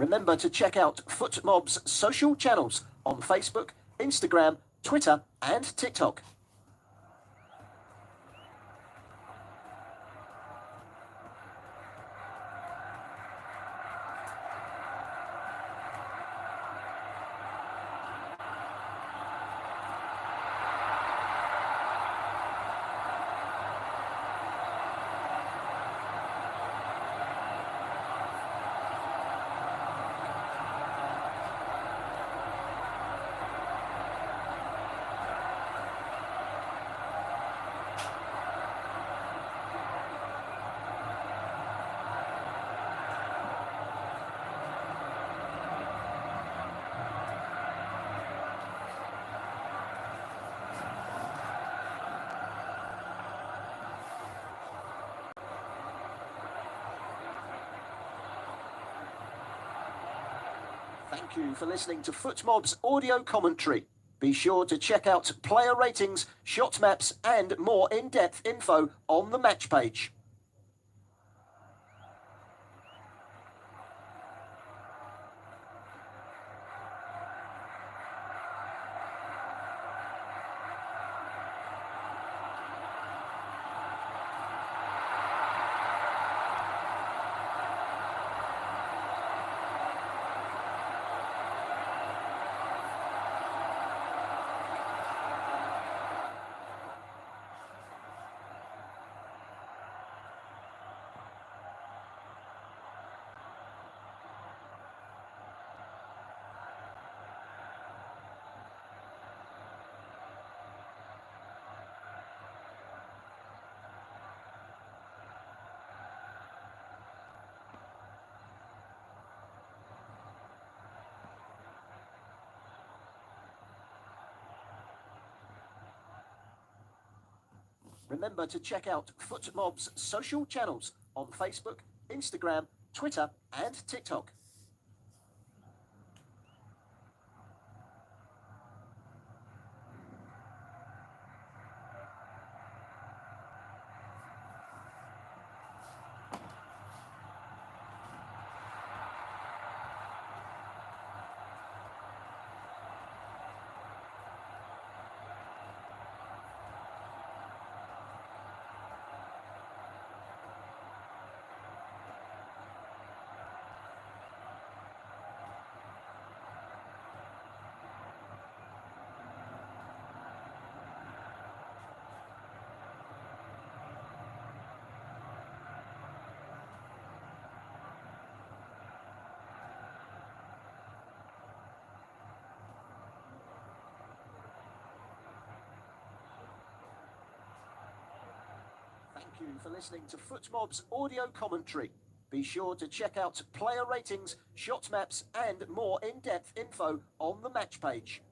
Remember to check out FootMob's social channels on Facebook, Instagram, Twitter and TikTok. Thank you for listening to FootMob's audio commentary. Be sure to check out player ratings, shot maps and more in-depth info on the match page. Remember to check out FootMob's social channels on Facebook, Instagram, Twitter and TikTok. Thank you for listening to FootMob's audio commentary. Be sure to check out player ratings, shot maps and more in-depth info on the match page.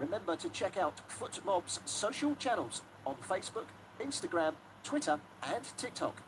Remember to check out FootMob's social channels on Facebook, Instagram, Twitter and TikTok.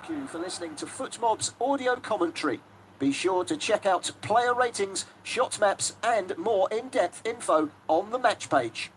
Thank you for listening to FootMob's audio commentary. Be sure to check out player ratings, shot maps and more in-depth info on the match page.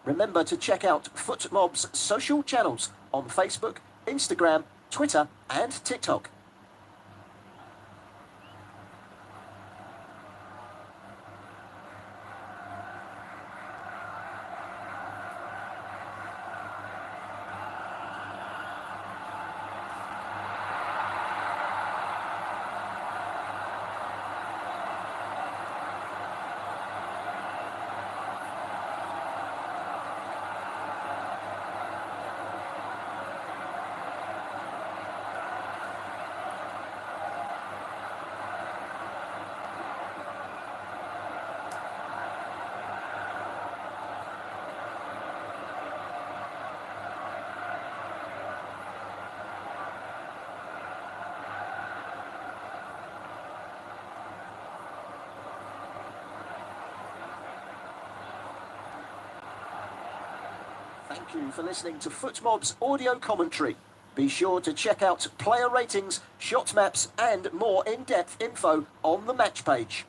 Remember to check out FootMob's social channels on Facebook, Instagram, Twitter and TikTok. Thank you for listening to FootMob's audio commentary. Be sure to check out player ratings, shot maps and more in-depth info on the match page.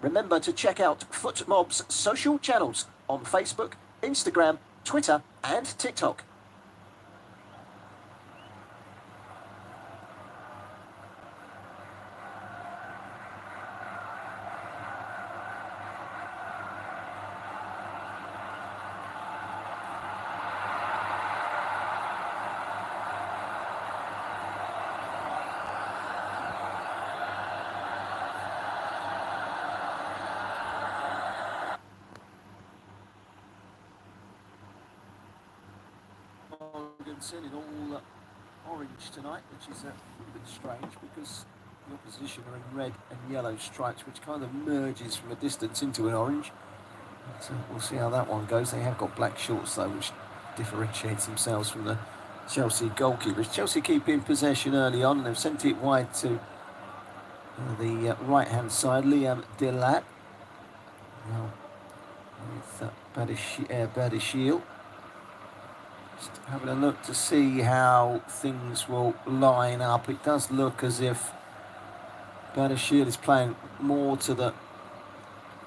Remember to check out FootMob's social channels on Facebook, Instagram, Twitter and TikTok. In all orange tonight, which is a bit strange because The opposition are in red and yellow stripes, which kind of merges from a distance into an orange. So we'll see how that one goes. They have got black shorts though, which differentiates themselves from the Chelsea goalkeepers. Chelsea keeping possession early on, and they've sent it wide to the right-hand side. Liam Delap. Now with Badishiel. Just having a look to see how things will line up. It does look as if Badishiel is playing more to the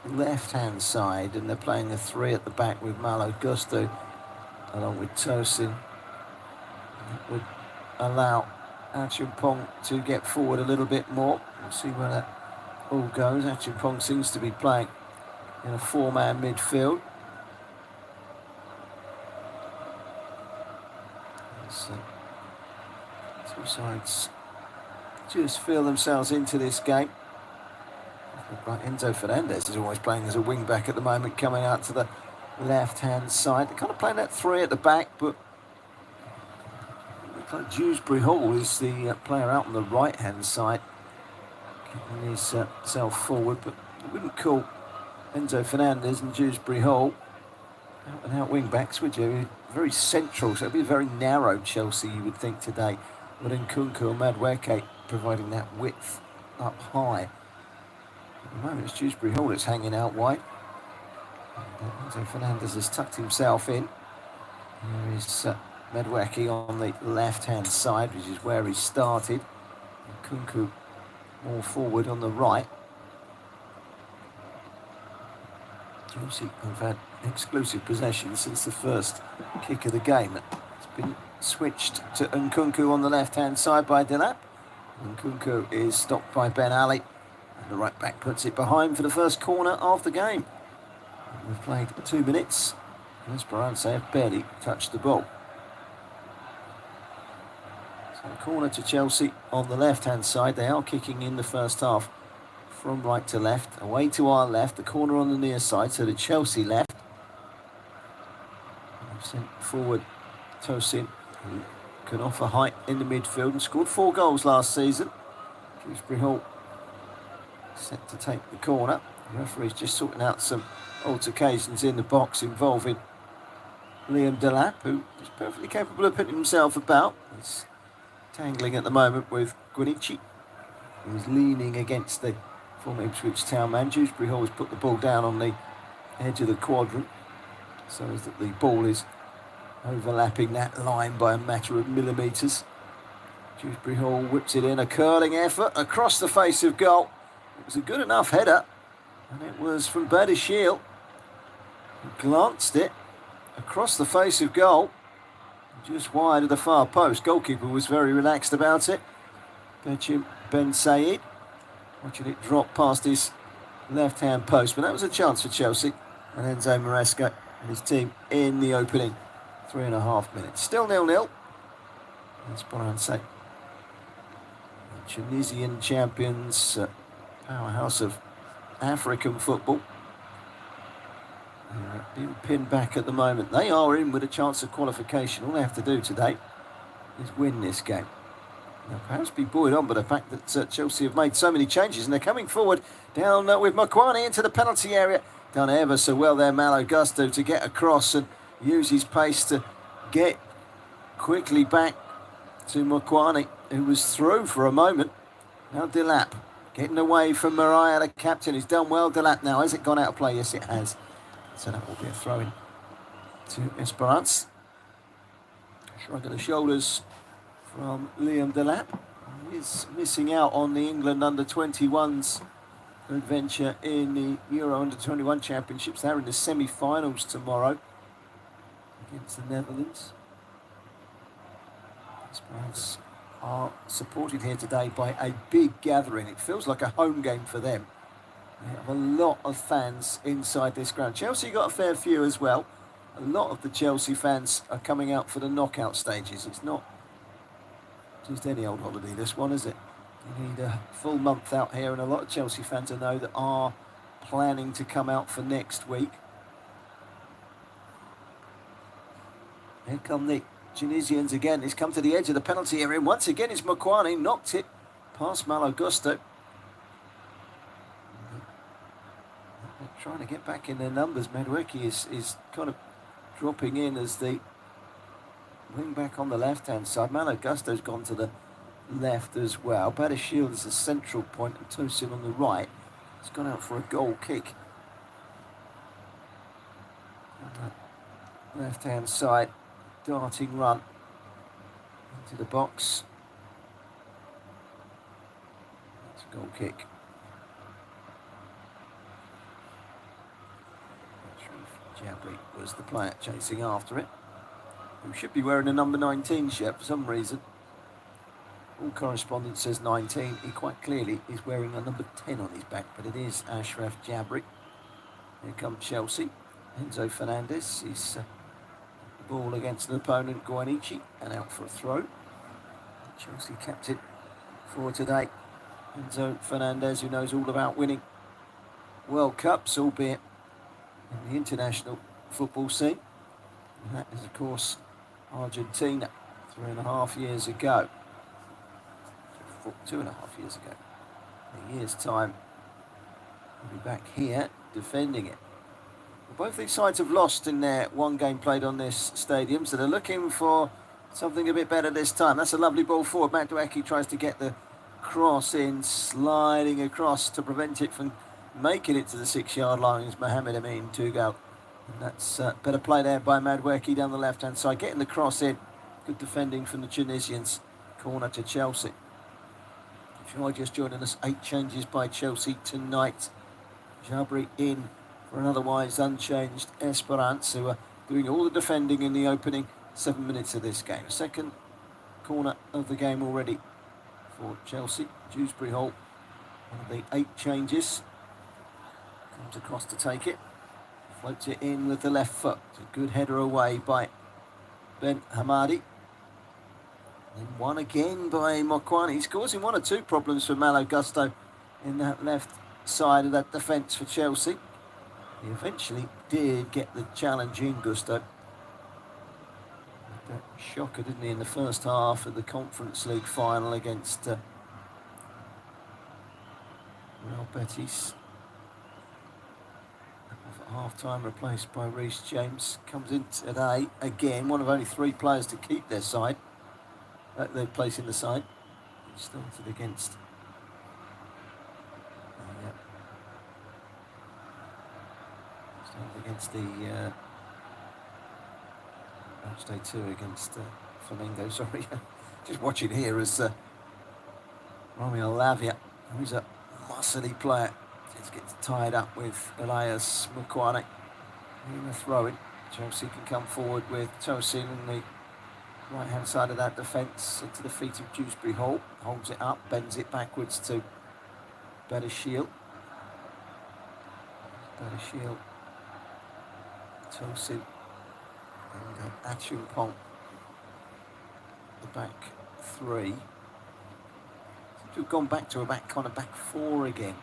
left-hand side, and they're playing a three at the back with Malo Gusto along with Tosin. That would allow Achimpong to get forward a little bit more. We'll see where that all goes. Achimpong seems to be playing in a four-man midfield. Two sides just feel themselves into this game. Right, Enzo Fernandez is always playing as a wing-back at the moment, coming out to the left-hand side. They're kind of playing that three at the back, but looks like Dewsbury Hall is the player out on the right-hand side, getting himself forward, but I wouldn't call Enzo Fernandez and Dewsbury Hall out-and-out wing-backs, would you? Very central, so it'd be a very narrow Chelsea, you would think, today, with Nkunku and Madueke providing that width up high. At the moment, it's Dewsbury Hall that's hanging out wide. Enzo Fernandez has tucked himself in. Here is Madueke on the left-hand side, which is where he started. Nkunku more forward on the right. Chelsea have had exclusive possession since the first kick of the game. It's been switched to Nkunku on the left-hand side by Delap. Nkunku is stopped by Ben Ali, and the right back puts it behind for the first corner of the game. We've played 2 minutes, and Esperance have barely touched the ball. So a corner to Chelsea on the left-hand side. They are kicking in the first half from right to left, away to our left, the corner on the near side, so the Chelsea left. They've sent forward Tosin, who can offer height in the midfield and scored 4 goals last season. Dewsbury Hall set to take the corner. The referee's just sorting out some altercations in the box involving Liam Delap, who is perfectly capable of putting himself about. He's tangling at the moment with Guinichi, who's leaning against the former Ipswich Town man. Dewsbury Hall has put the ball down on the edge of the quadrant, so as that the ball is overlapping that line by a matter of millimetres. Dewsbury Hall whips it in, a curling effort across the face of goal. It was a good enough header, and it was from Badishiel, who glanced it across the face of goal, just wide of the far post. Goalkeeper was very relaxed about it. Ben Said watching it drop past his left-hand post, but that was a chance for Chelsea, and Enzo Maresca and his team in the opening 3.5 minutes. Still 0-0. Esperance, Tunisian champions, powerhouse of African football. They're being pinned back at the moment. They are in with a chance of qualification. All they have to do today is win this game. They'll perhaps be buoyed on by the fact that Chelsea have made so many changes, and they're coming forward down with Mokwani into the penalty area. Done ever so well there, Malo Gusto, to get across and use his pace to get quickly back to Mokwani, who was through for a moment. Now Delap getting away from Mariah, the captain. He's done well, Delap now. Has it gone out of play? Yes, it has. So that will be a throw-in to Esperance. Shrug of the shoulders from Liam Delap. He's missing out on the England under-21s adventure in the Euro Under-21 Championships. They're in the semi-finals tomorrow against the Netherlands. Esperance are supported here today by a big gathering. It feels like a home game for them. They have a lot of fans inside this ground. Chelsea got a fair few as well. A lot of the Chelsea fans are coming out for the knockout stages. It's not just any old holiday, this one, is it? You need a full month out here, and a lot of Chelsea fans I know that are planning to come out for next week. Here come the Tunisians again. He's come to the edge of the penalty area, and once again it's Mokwani, knocked it past Malo Gusto. They're trying to get back in their numbers. Madueke is kind of dropping in as the wing back on the left-hand side. Malo Gusto's gone to the left as well. Badashield is the central point and Tosin on the right. He's gone out for a goal kick. On the left-hand side, darting run into the box. That's a goal kick. Jabri was the player chasing after it, who should be wearing a number 19 shirt for some reason. All correspondence says 19. He quite clearly is wearing a number 10 on his back, but it is Ashraf Jabri. Here comes Chelsea. Enzo Fernandez. He's the ball against an opponent, Goanichi, and out for a throw. Chelsea captain for today. Enzo Fernandez, who knows all about winning World Cups, albeit in the international football scene. And that is, of course, Argentina 3.5 years ago. 2.5 years ago. In a year's time, we'll be back here defending it. Well, both these sides have lost in their one game played on this stadium, so they're looking for something a bit better this time. That's a lovely ball forward. Madueke tries to get the cross in, sliding across to prevent it from making it to the 6-yard line. Is Mohamed Amin to go. And that's better play there by Madueke down the left-hand side, getting the cross in. Good defending from the Tunisians. Corner to Chelsea. If you are just joining us, 8 changes by Chelsea tonight. Jabri in for an otherwise unchanged Esperance, who are doing all the defending in the opening 7 minutes of this game. Second corner of the game already for Chelsea. Dewsbury Hall, one of the 8 changes. Comes across to take it. Floats it in with the left foot. It's a good header away by Ben Hamadi. Then one again by Mokwani. He's causing 1 or 2 problems for Malo Gusto in that left side of that defence for Chelsea. He eventually did get the challenge in, Gusto. That shocker, didn't he, in the first half of the Conference League final against Real Betis. At half-time, replaced by Reece James. Comes in today, again, one of only 3 players to keep their side. Their place in the side. He started against... Started against the... match day 2 against Flamengo, sorry. Just watching here as Romeo Lavia, who's a muscly player, just gets tied up with Elias Mokwani. In the throw-in, Chelsea can come forward with Tosin on the right-hand side of that defence into the feet of Dewsbury Hall. Holds it up, bends it backwards to Badashield. Badashield, Tosin, and Achumpong, the back 3. Seem to have gone back to a back 4 again.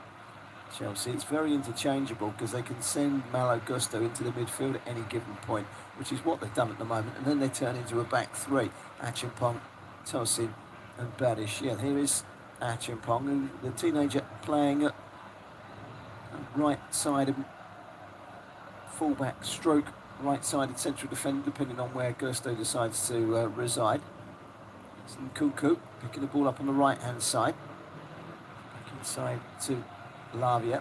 Chelsea, it's very interchangeable because they can send Malo Gusto into the midfield at any given point, which is what they've done at the moment, and then they turn into a back 3. Achumpong, Tosin and Badashield. Here is Achumpong, the teenager playing at right side of full-back stroke right-sided central defender, depending on where Gusto decides to reside. It's Nkunku picking the ball up on the right-hand side. Back inside to Lavia.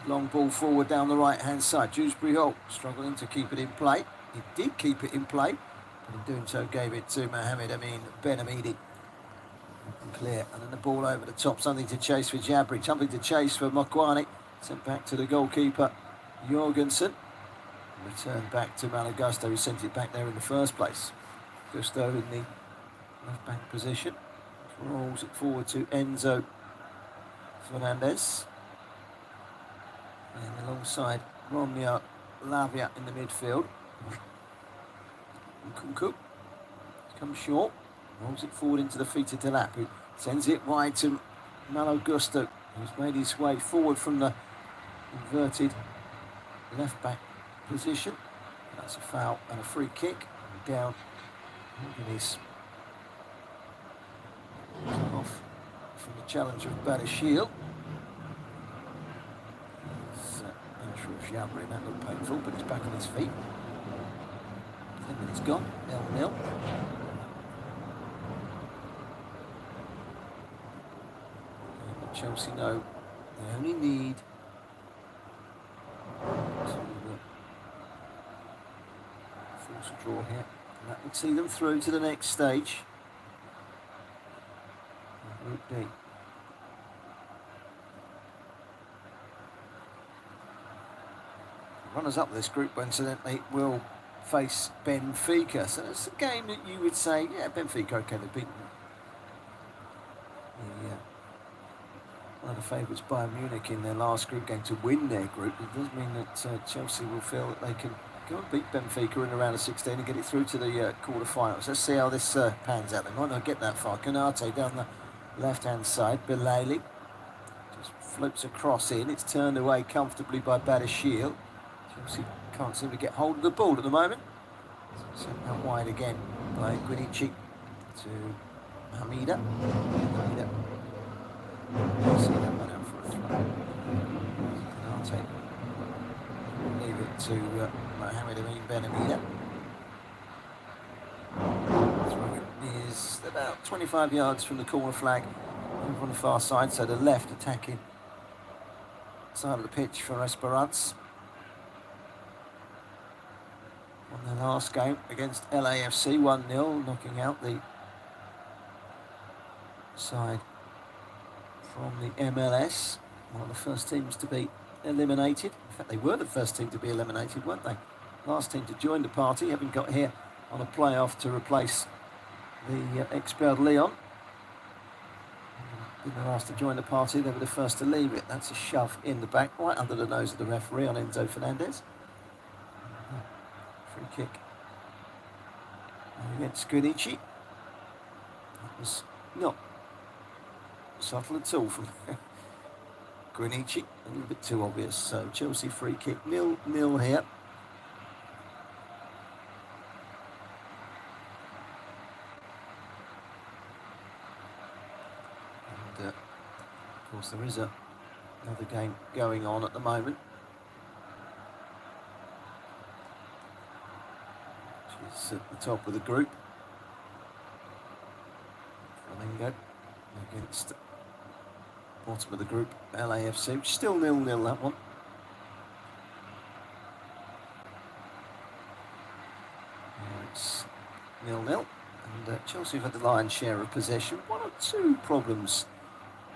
Long ball forward down the right-hand side. Dewsbury Hall struggling to keep it in play. He did keep it in play, but in doing so gave it to Mohamed Amin Ben Amidi. Clear, and then the ball over the top. Something to chase for Jabri, something to chase for Mokwani. Sent back to the goalkeeper, Jorgensen. Returned back to Malo Gusto, who sent it back there in the first place. Gusto in the left-back position. Rolls it forward to Enzo Fernandez. And alongside Romeo Lavia in the midfield. Nkunku comes short. Rolls it forward into the feet of Delap, who sends it wide to Malo Gusto, who's made his way forward from the inverted left-back position. That's a foul and a free kick. Down in his half challenger of Badashil. Ashraf Jabri, that looked painful, but he's back on his feet. 10 minutes gone, 0-0. Chelsea know they only need to force a draw here, and that would see them through to the next stage. Group D. Runners up this group, incidentally, will face Benfica. So it's a game that you would say, yeah, Benfica, okay, they've beaten one of the favourites, Bayern Munich, in their last group game to win their group. It does mean that Chelsea will feel that they can go and beat Benfica in the round of 16 and get it through to the quarter-finals. Let's see how this pans out. They might not get that far. Konate down the left-hand side. Bilali just floats a cross in. It's turned away comfortably by Badashil. Chelsea can't seem to get hold of the ball at the moment. Sent out wide again by Guinichi to Hamida. Hamida. See that one out for a throw. Konate. Leave it to Mohamed Amin Ben Hamida. Throw is about 25 yards from the corner flag over on the far side, so the left attacking side of the pitch for Esperance. On their last game against LAFC, 1-0, knocking out the side from the MLS, one of the first teams to be eliminated. In fact, they were the first team to be eliminated, weren't they? Last team to join the party, having got here on a playoff to replace the expelled Lyon. They were last to join the party, they were the first to leave it. That's a shove in the back, right under the nose of the referee on Enzo Fernandez. Free kick against Guinichi. That was not subtle at all from Guinichi, a little bit too obvious. So Chelsea free kick, 0-0 here. And of course there is another game going on at the moment, which is at the top of the group. Flamengo against bottom of the group, LAFC, which is still 0-0 that one. It's 0-0, and Chelsea have had the lion's share of possession. One or two problems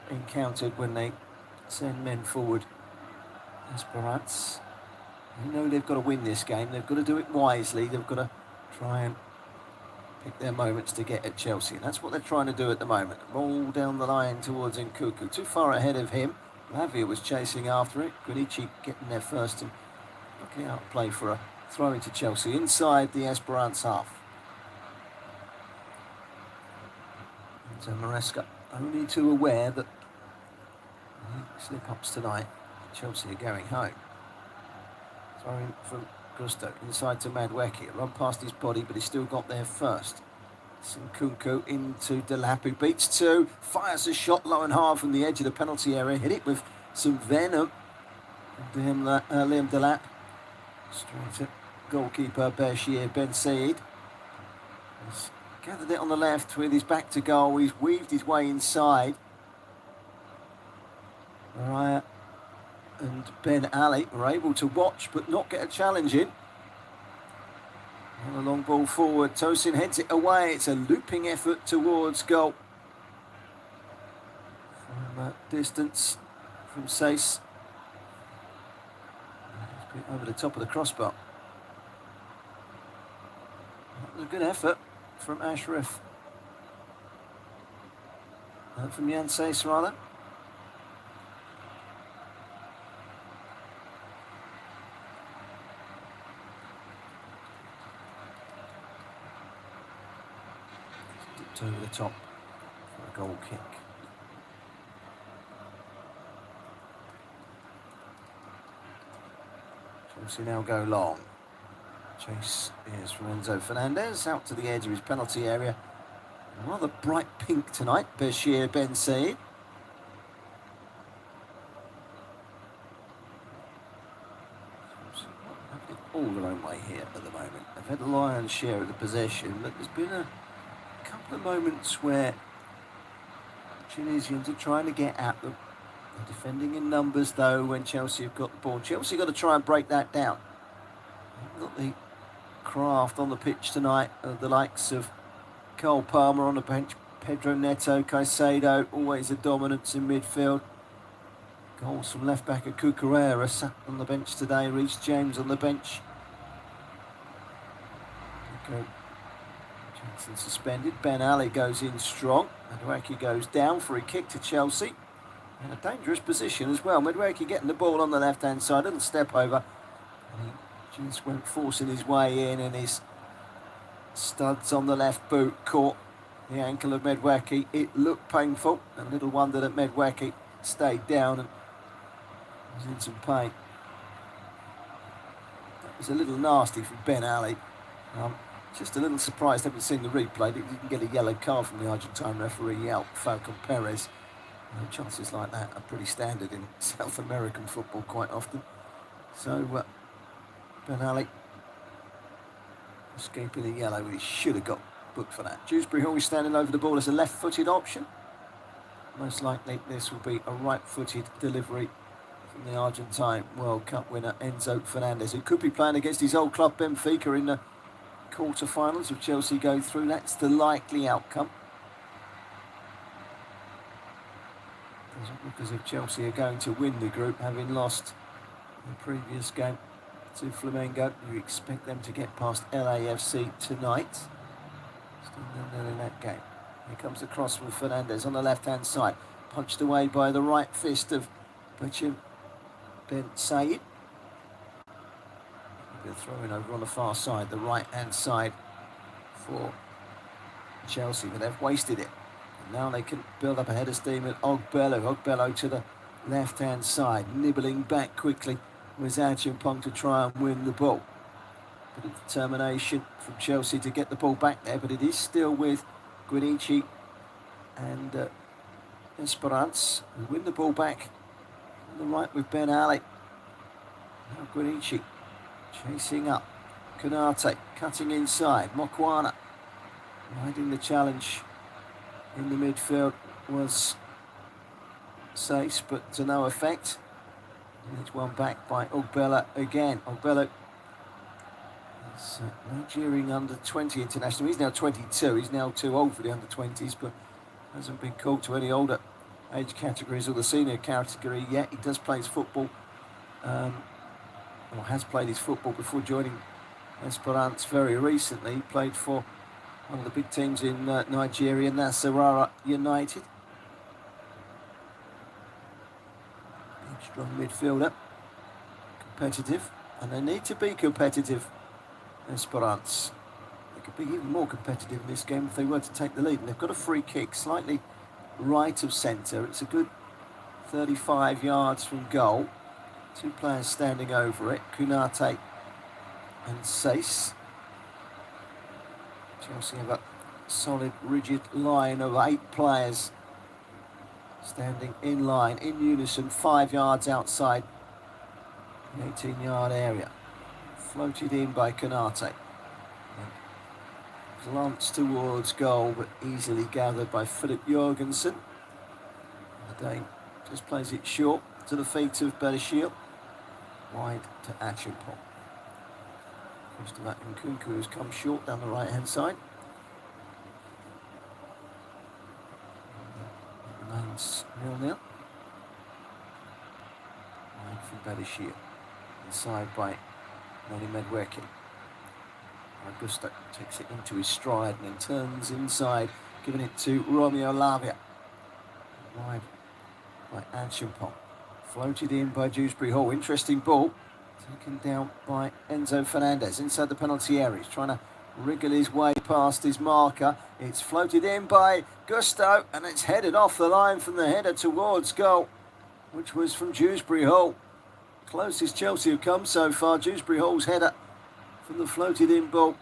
encountered when they send men forward. Esperance, they know they've got to win this game. They've got to do it wisely. They've got to try and pick their moments to get at Chelsea, and that's what they're trying to do at the moment. Roll down the line towards Nkuku, too far ahead of him. Lavia was chasing after it. Guinichi getting there first and looking out play for a throw into Chelsea inside the Esperance half. And so Maresca only too aware that slip-ups tonight. Chelsea are going home. Throwing from Gusto inside to Madweki. Run past his body, but he's still got there first. Nkunku into Delap, who beats two, fires a shot low and hard from the edge of the penalty area, hit it with some venom. Liam Delap, straight to goalkeeper Bashir Ben Said. He's gathered it on the left with his back to goal. He's weaved his way inside. Mariah and Ben Ali were able to watch but not get a challenge in. And a long ball forward. Tosin heads it away. It's a looping effort towards goal. From distance from Sace. Over the top of the crossbar. That was a good effort from Ashraf. From Jan Sace, rather. Over the top for a goal kick. Chelsea now go long. Chase is from Enzo Fernandez out to the edge of his penalty area. A rather bright pink tonight, Bashir Ben Said. all their own way here at the moment. They've had the lion's share of the possession, but there's been a couple of moments where Tunisians are trying to get at them. They're defending in numbers, though, when Chelsea have got the ball. Chelsea got to try and break that down. They've got the craft on the pitch tonight, the likes of Cole Palmer on the bench, Pedro Neto, Caicedo, always a dominance in midfield. Goals from left-back of Cucurella sat on the bench today. Reece James on the bench. Johnson suspended. Ben Ali goes in strong. Medwaki goes down for a kick to Chelsea. In a dangerous position as well. Medwaki getting the ball on the left-hand side. Little step over. And he just went forcing his way in, and his studs on the left boot caught the ankle of Medwaki. It looked painful, and little wonder that Medwaki stayed down and was in some pain. That was a little nasty from Ben Ali. Just a little surprised, haven't seen the replay, that you can get a yellow card from the Argentine referee, Falcon Perez. Chances like that are pretty standard in South American football quite often. So Ben Ali escaping a yellow, he should have got booked for that. Dewsbury Hall is standing over the ball as a left-footed option. Most likely this will be a right-footed delivery from the Argentine World Cup winner Enzo Fernandez, who could be playing against his old club Benfica in the quarter-finals if Chelsea go through. That's the likely outcome. Doesn't look as if Chelsea are going to win the group, having lost the previous game to Flamengo. You expect them to get past LAFC tonight. Still nil in that game. Here comes the cross from Fernandez on the left-hand side. Punched away by the right fist of Bachir Ben Said. They're throwing over on the far side, the right-hand side for Chelsea, but they've wasted it. And now they can build up a head of steam at Ogbello. Ogbello to the left-hand side, nibbling back quickly with Achimpong to try and win the ball. Bit of determination from Chelsea to get the ball back there, but it is still with Guinichi and Esperance, who win the ball back on the right with Ben Ali. Now Guinichi chasing up. Konate cutting inside. Mokwana riding the challenge in the midfield was safe, but to no effect. And it's one back by Ogbella again. Ogbella is Nigerian under-20 international. He's now 22. He's now too old for the under-20s, but hasn't been called to any older age categories or the senior category yet. He does play his football, or has played his football before joining Esperance very recently. He played for one of the big teams in Nigeria, Nasarawa United. Big, strong midfielder. Competitive, and they need to be competitive, Esperance. They could be even more competitive in this game if they were to take the lead. And they've got a free kick slightly right of centre. It's a good 35 yards from goal. Two players standing over it, Kunate and Sace. Chelsea have a solid, rigid line of 8 players standing in line, in unison, 5 yards outside the 18-yard area. Floated in by Kunate. Glanced towards goal, but easily gathered by Philip Jorgensen. The Dane just plays it short to the feet of Berishil. Wide to Achimpong. Christopher Nkunku has come short down the right-hand side. It remains 0-0. Wide from Berishil. Inside by Noni Medweki. Augusto takes it into his stride and then turns inside, giving it to Romeo Lavia. Wide by Achimpong. Floated in by Dewsbury Hall. Interesting ball. Taken down by Enzo Fernandez inside the penalty area. He's trying to wriggle his way past his marker. It's floated in by Gusto, and it's headed off the line from the header towards goal, which was from Dewsbury Hall. Closest Chelsea have come so far. Dewsbury Hall's header from the floated in ball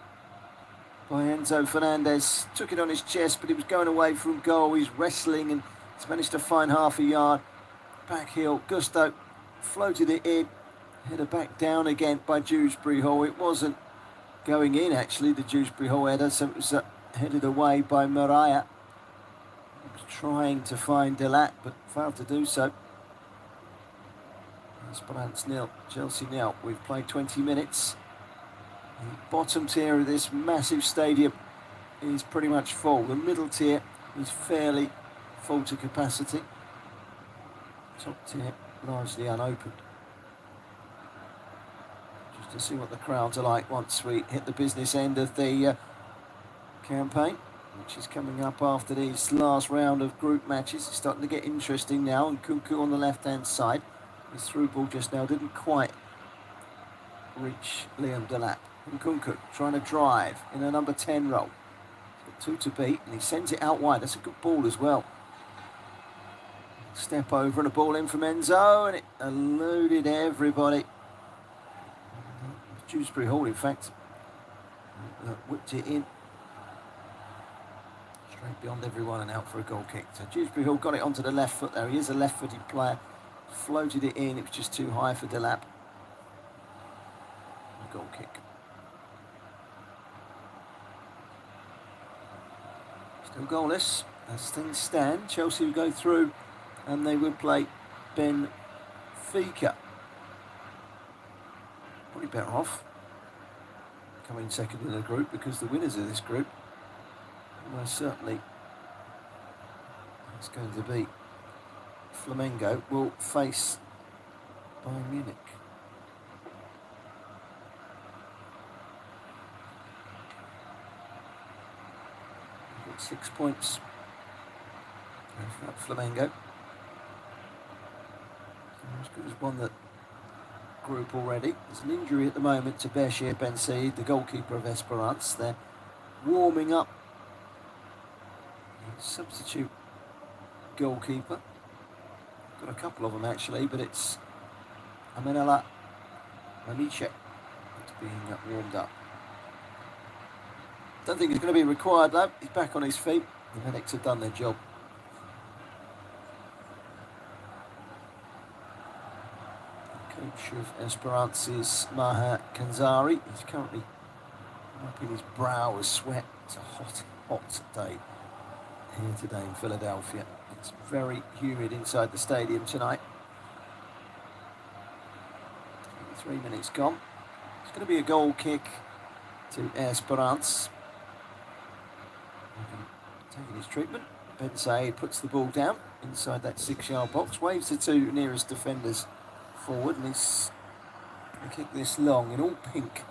by Enzo Fernandez. Took it on his chest, but he was going away from goal. He's wrestling and he's managed to find half a yard. Back heel, Gusto floated it in, Header back down again by Dewsbury Hall. It wasn't going in, actually, the Dewsbury Hall header, so it was headed away by Mariah. He was trying to find Delap, but failed to do so. Esperance 0, Chelsea 0. We've played 20 minutes. The bottom tier of this massive stadium is pretty much full. The middle tier is fairly full to capacity. Top tier largely unopened. Just to see what the crowds are like once we hit the business end of the campaign, which is coming up after this last round of group matches. It's starting to get interesting now, and Kunku on the left-hand side. His through ball just now didn't quite reach Liam Delap. And Kunku trying to drive in a number 10 role. He's got 2 to beat, and he sends it out wide. That's a good ball as well. Step over and a ball in from Enzo, and it eluded everybody. Dewsbury Hall, in fact, whipped it in. Straight beyond everyone and out for a goal kick. So Dewsbury Hall got it onto the left foot there. He is a left-footed player. Floated it in. It was just too high for Delap. A goal kick. Still goalless as things stand. Chelsea will go through and they will play Benfica. Probably better off coming second in the group, because the winners of this group most certainly it's going to be Flamengo will face Bayern Munich. We've got 6 points for Flamengo. As good as won the group already. There's an injury at the moment to Bashir Ben Said, the goalkeeper of Esperance. They're warming up. Substitute goalkeeper. Got a couple of them actually, but it's Amenala Mamiche that's being warmed up. Don't think he's going to be required though. He's back on his feet. The medics have done their job. The coach of Esperance is Maher Kanzari. He's currently wiping his brow with sweat. It's a hot, hot day here today in Philadelphia. It's very humid inside the stadium tonight. 3 minutes gone. It's going to be a goal kick to Esperance. Taking his treatment. Ben Said puts the ball down inside that 6-yard box. Waves the 2 nearest defenders forward, and he's going to kick this long in all pink,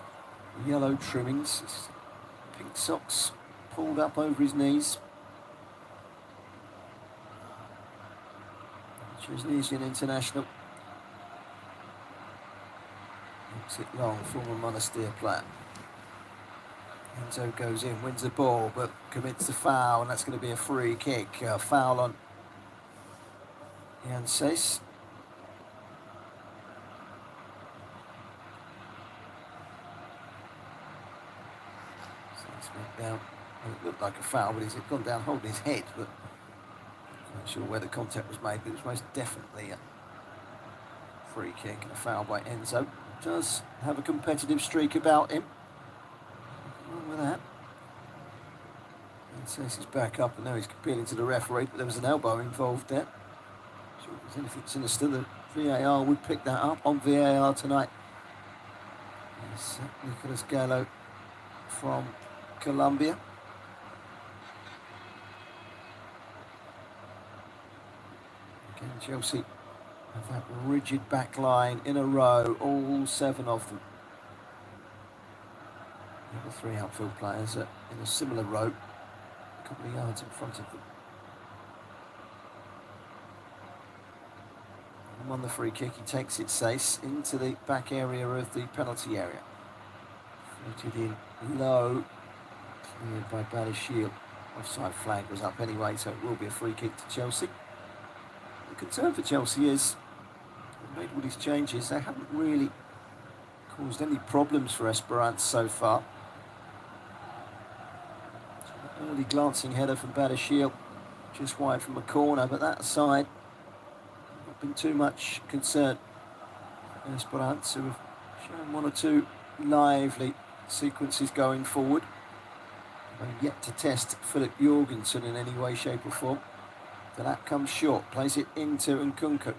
yellow trimmings. Pink socks pulled up over his knees. Tunisian international. Looks it long, former Monastir player. Enzo goes in, wins the ball, but commits the foul, and that's going to be a free kick. Foul on Janssens. So it's went down. Well, it looked like a foul, but he's gone down holding his head, but I'm not sure where the contact was made, but it was most definitely a free kick and a foul by Enzo. Does have a competitive streak about him. Nothing wrong with that. Says he's back up, and now he's appealing to the referee, but there was an elbow involved there. Sure, if there's anything sinister, the VAR would pick that up on VAR tonight. Yes, Nicolas Gallo from Colombia. Again, Chelsea have that rigid back line in a row, all 7 of them. The 3 outfield players are in a similar row, a couple of yards in front of them. And on the free kick, he takes it Sace into the back area of the penalty area. Floated in low, cleared by Badashil. Offside flag was up anyway, so it will be a free kick to Chelsea. The concern for Chelsea is, they've made all these changes, they haven't really caused any problems for Esperance so far. Early glancing header from Badashil, just wide from a corner, but that aside, not been too much concern for Esperance, who have shown one or two lively sequences going forward. They've yet to test Philip Jorgensen in any way, shape or form. Delap comes short, plays it into Nkunku.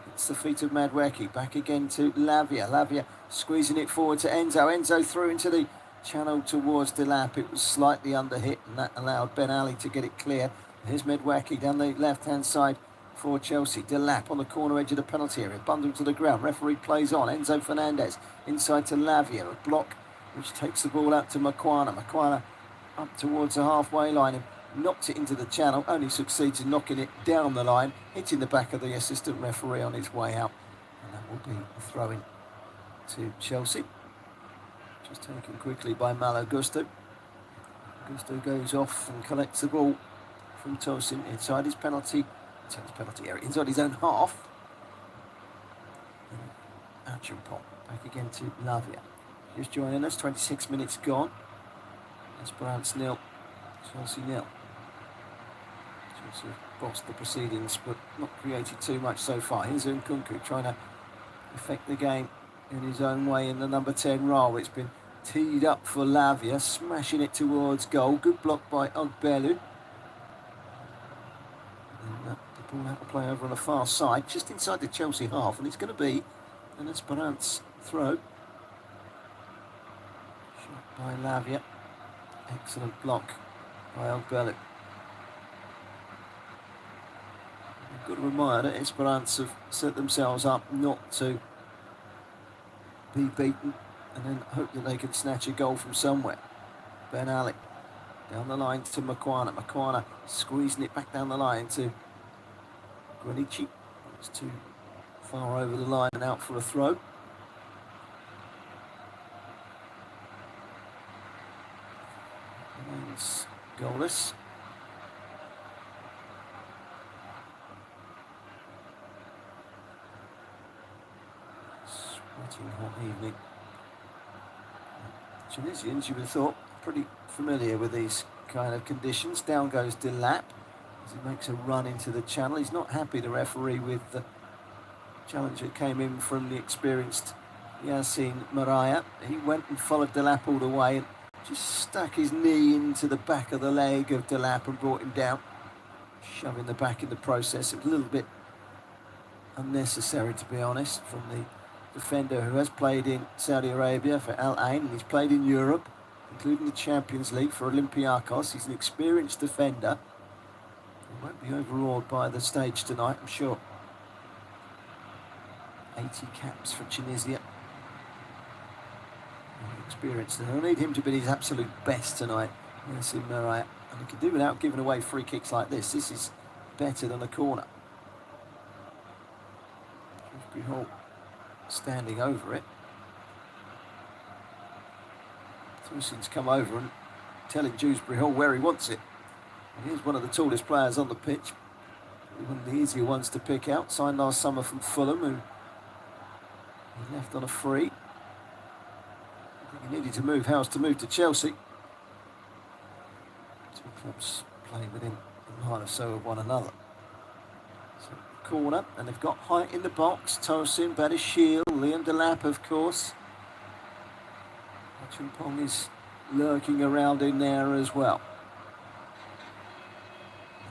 It's the feet of Madweki, back again to Lavia. Lavia squeezing it forward to Enzo. Enzo through into the channel towards Delap. It was slightly under hit, and that allowed Ben Ali to get it clear. Here's Madweki down the left-hand side for Chelsea. Delap on the corner edge of the penalty area, bundled to the ground. Referee plays on. Enzo Fernandez inside to Lavia. A block which takes the ball out to Makwana. Makwana up towards the halfway line and knocks it into the channel. Only succeeds in knocking it down the line, hitting the back of the assistant referee on his way out. And that will be a throw-in to Chelsea. Just taken quickly by Malo Gusto. Gusto goes off and collects the ball from Tosin inside his penalty area, inside his own half. Achumpong back again to Lavia. Just joining us, 26 minutes gone. Esperance 0, Chelsea 0. Chelsea have bossed the proceedings, but not created too much so far. Here's Nkunku trying to affect the game in his own way in the number 10 role. It's been teed up for Lavia, smashing it towards goal. Good block by Ogbelu. And the ball out of play over on the far side, just inside the Chelsea half, and it's going to be an Esperance throw. Shot by Lavia. Excellent block by Ogbelu. I've got to admire that Esperance have set themselves up not to be beaten and then hope that they can snatch a goal from somewhere. Ben Ali down the line to Makwana. Makwana squeezing it back down the line to Granici. It's too far over the line and out for a throw. Remains goalless. Sweating hot evening. Tunisians, you would have thought, pretty familiar with these kind of conditions. Down goes Delap as he makes a run into the channel. He's not happy, the referee, with the challenge that came in from the experienced Yassine Maraya. He went and followed Delap all the way and just stuck his knee into the back of the leg of Delap and brought him down, shoving the back in the process. It was a little bit unnecessary, to be honest, from the defender who has played in Saudi Arabia for Al Ain, and he's played in Europe, including the Champions League for Olympiacos. He's an experienced defender. He won't be overawed by the stage tonight, I'm sure. 80 caps for Tunisia. Experienced, and they'll need him to be his absolute best tonight. Yassine Maraya, and he can do without giving away free kicks like this. This is better than a corner. Shrewsbury Hall standing over it. Tosin's come over and telling Dewsbury Hall where he wants it. And here's one of the tallest players on the pitch. One of the easier ones to pick out. Signed last summer from Fulham, who he left on a free. I think he needed to move house to move to Chelsea. Two clubs playing within a mile or so of one another. So corner, and they've got height in the box. Tosin, Badashil, Liam Delap, of course. Achumpong is lurking around in there as well.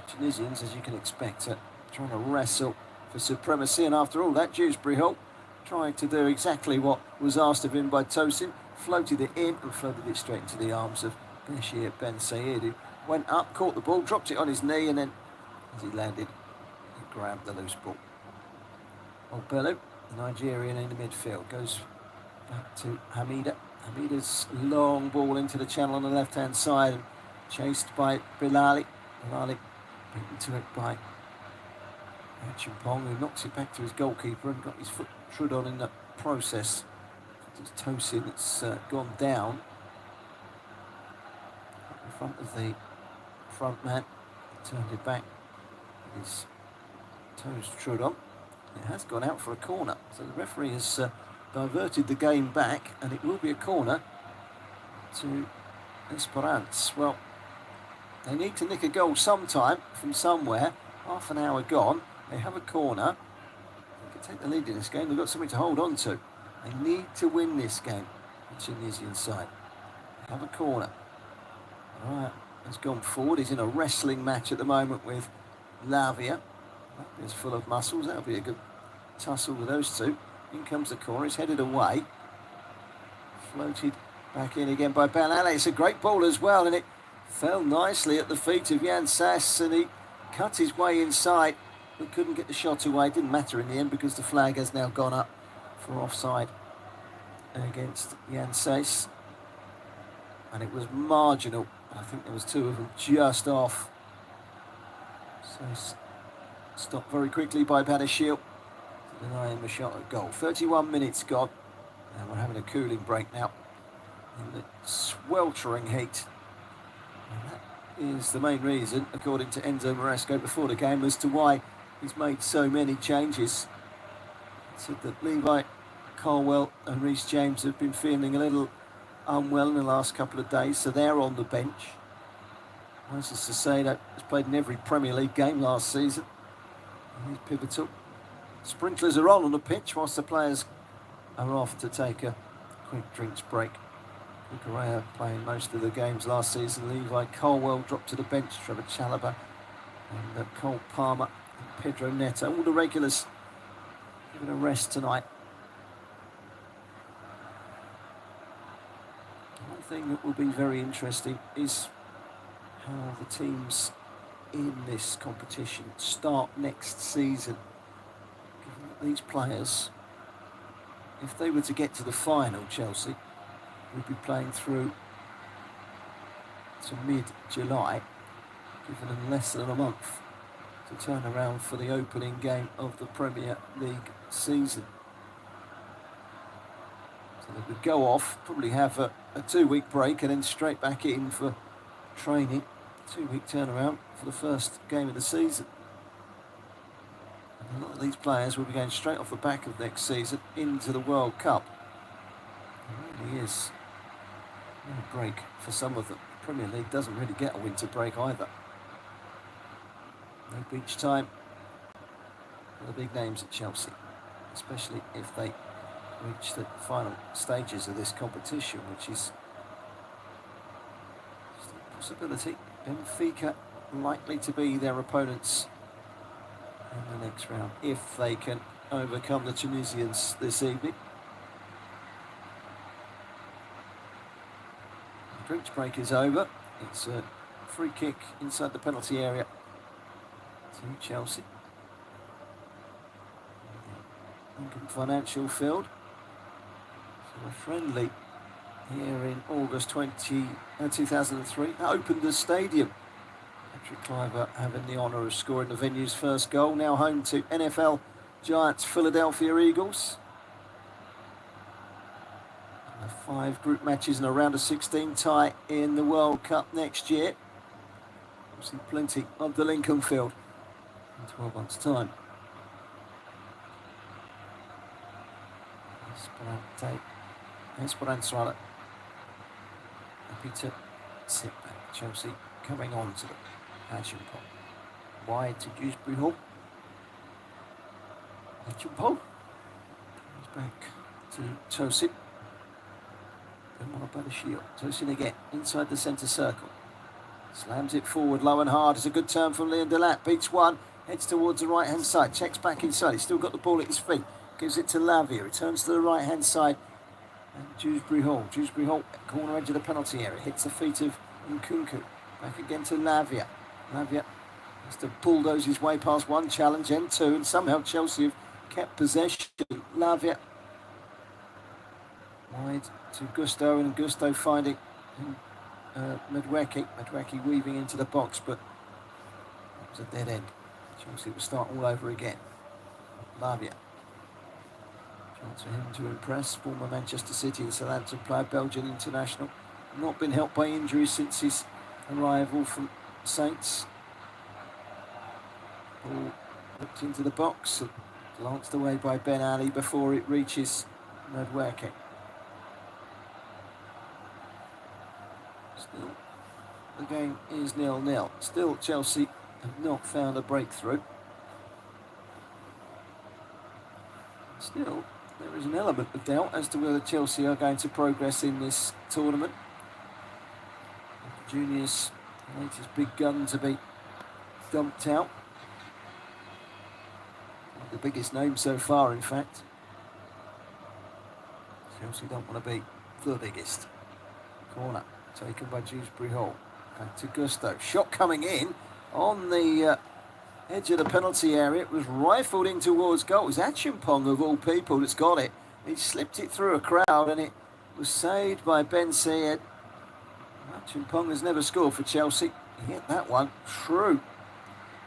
The Tunisians, as you can expect, are trying to wrestle for supremacy, and after all that, Dewsbury Hall trying to do exactly what was asked of him by Tosin, floated it in and floated it straight into the arms of Bashir Ben Said, who went up, caught the ball, dropped it on his knee, and then as he landed, he grabbed the loose ball. Ogbelu, the Nigerian in the midfield, goes back to Hamida. Hamida's long ball into the channel on the left-hand side, and chased by Bilali. Bilali beaten to it by Achumpong, who knocks it back to his goalkeeper and got his foot trod on in the process. It's Tosin that's gone down in front of the front man. Turned it back with his toes trod on. It has gone out for a corner, so the referee has diverted the game back, and it will be a corner to Esperance. Well, they need to nick a goal sometime from somewhere. Half an hour gone. They have a corner. I think take the lead in this game. They've got something to hold on to. They need to win this game, the Tunisian side. They have a corner. All right, has gone forward. He's in a wrestling match at the moment with Lavia. That is full of muscles. That'll be a good tussle with those two. In comes the corner. He's headed away. Floated back in again by Ben Ali. It's a great ball as well, and it fell nicely at the feet of Jan Sass, and he cut his way inside, but couldn't get the shot away. Didn't matter in the end because the flag has now gone up for offside against Jan Sass, and it was marginal. I think there was two of them just off. So stopped very quickly by Badashil to deny him a shot at goal. 31 minutes gone, and we're having a cooling break now in the sweltering heat. And that is the main reason, according to Enzo Maresco before the game, as to why he's made so many changes. He said that Levi Colwell and Reece James have been feeling a little unwell in the last couple of days, so they're on the bench. Moses Saseda has played in every Premier League game last season. He's pivotal. Sprinklers are on the pitch whilst the players are off to take a quick drinks break. Correa playing most of the games last season. Levi Colwell dropped to the bench. Trevor Chalobah and Cole Palmer and Pedro Neto. All the regulars given a rest tonight. One thing that will be very interesting is how the teams in this competition start next season. Given that these players, if they were to get to the final, Chelsea would be playing through to mid-July, given them less than a month to turn around for the opening game of the Premier League season. So they would go off, probably have a 2-week break and then straight back in for training. 2-week turnaround for the first game of the season. And a lot of these players will be going straight off the back of next season into the World Cup. It really is no break for some of them. The Premier League doesn't really get a winter break either. No beach time for the big names at Chelsea, especially if they reach the final stages of this competition, which is just a possibility. Benfica likely to be their opponents in the next round if they can overcome the Tunisians this evening. The drinks break is over. It's a free kick inside the penalty area to Chelsea. Lincoln Financial Field. So a friendly here in August 2003. That opened the stadium. Patrick Kluivert having the honour of scoring the venue's first goal. Now home to NFL giants Philadelphia Eagles. And 5 group matches and a round of 16 tie in the World Cup next year. We'll see plenty of the Lincoln Field in 12 months' time. Esperance rather. Happy to sit back. Chelsea coming on to the Passion Pop. Wide to Dewsbury Hall. Passion Pop. Comes back to Tosin. Then one by the shield. Tosin again inside the centre circle. Slams it forward low and hard. It's a good turn from Leon Delap. Beats one. Heads towards the right hand side. Checks back inside. He's still got the ball at his feet. Gives it to Lavia. Returns to the right hand side. And Dewsbury Hall. Dewsbury Hall, corner edge of the penalty area. Hits the feet of Nkunku. Back again to Lavia. Lavia has to bulldoze his way past one challenge and two. And somehow Chelsea have kept possession. Lavia. Wide to Gusto. And Gusto finding Medweki. Medweki weaving into the box. But it was a dead end. Chelsea will start all over again. Lavia. Chance for him to impress. Former Manchester City and Southampton player, Belgian international. Not been helped by injuries since his arrival from Saints. Ball looked into the box and glanced away by Ben Ali before it reaches Medweki. Still, the game is 0-0. Still, Chelsea have not found a breakthrough. Still, there is an element of doubt as to whether Chelsea are going to progress in this tournament. The juniors' latest big gun to be dumped out. The biggest name so far, in fact. Chelsea don't want to be the biggest. Corner taken by Dewsbury Hall. Back to Gusto. Shot coming in on the edge of the penalty area. It was rifled in towards goal. It was Achimpong, of all people, that's got it. He slipped it through a crowd and it was saved by Ben Sayed. Achimpong has never scored for Chelsea. He hit that one true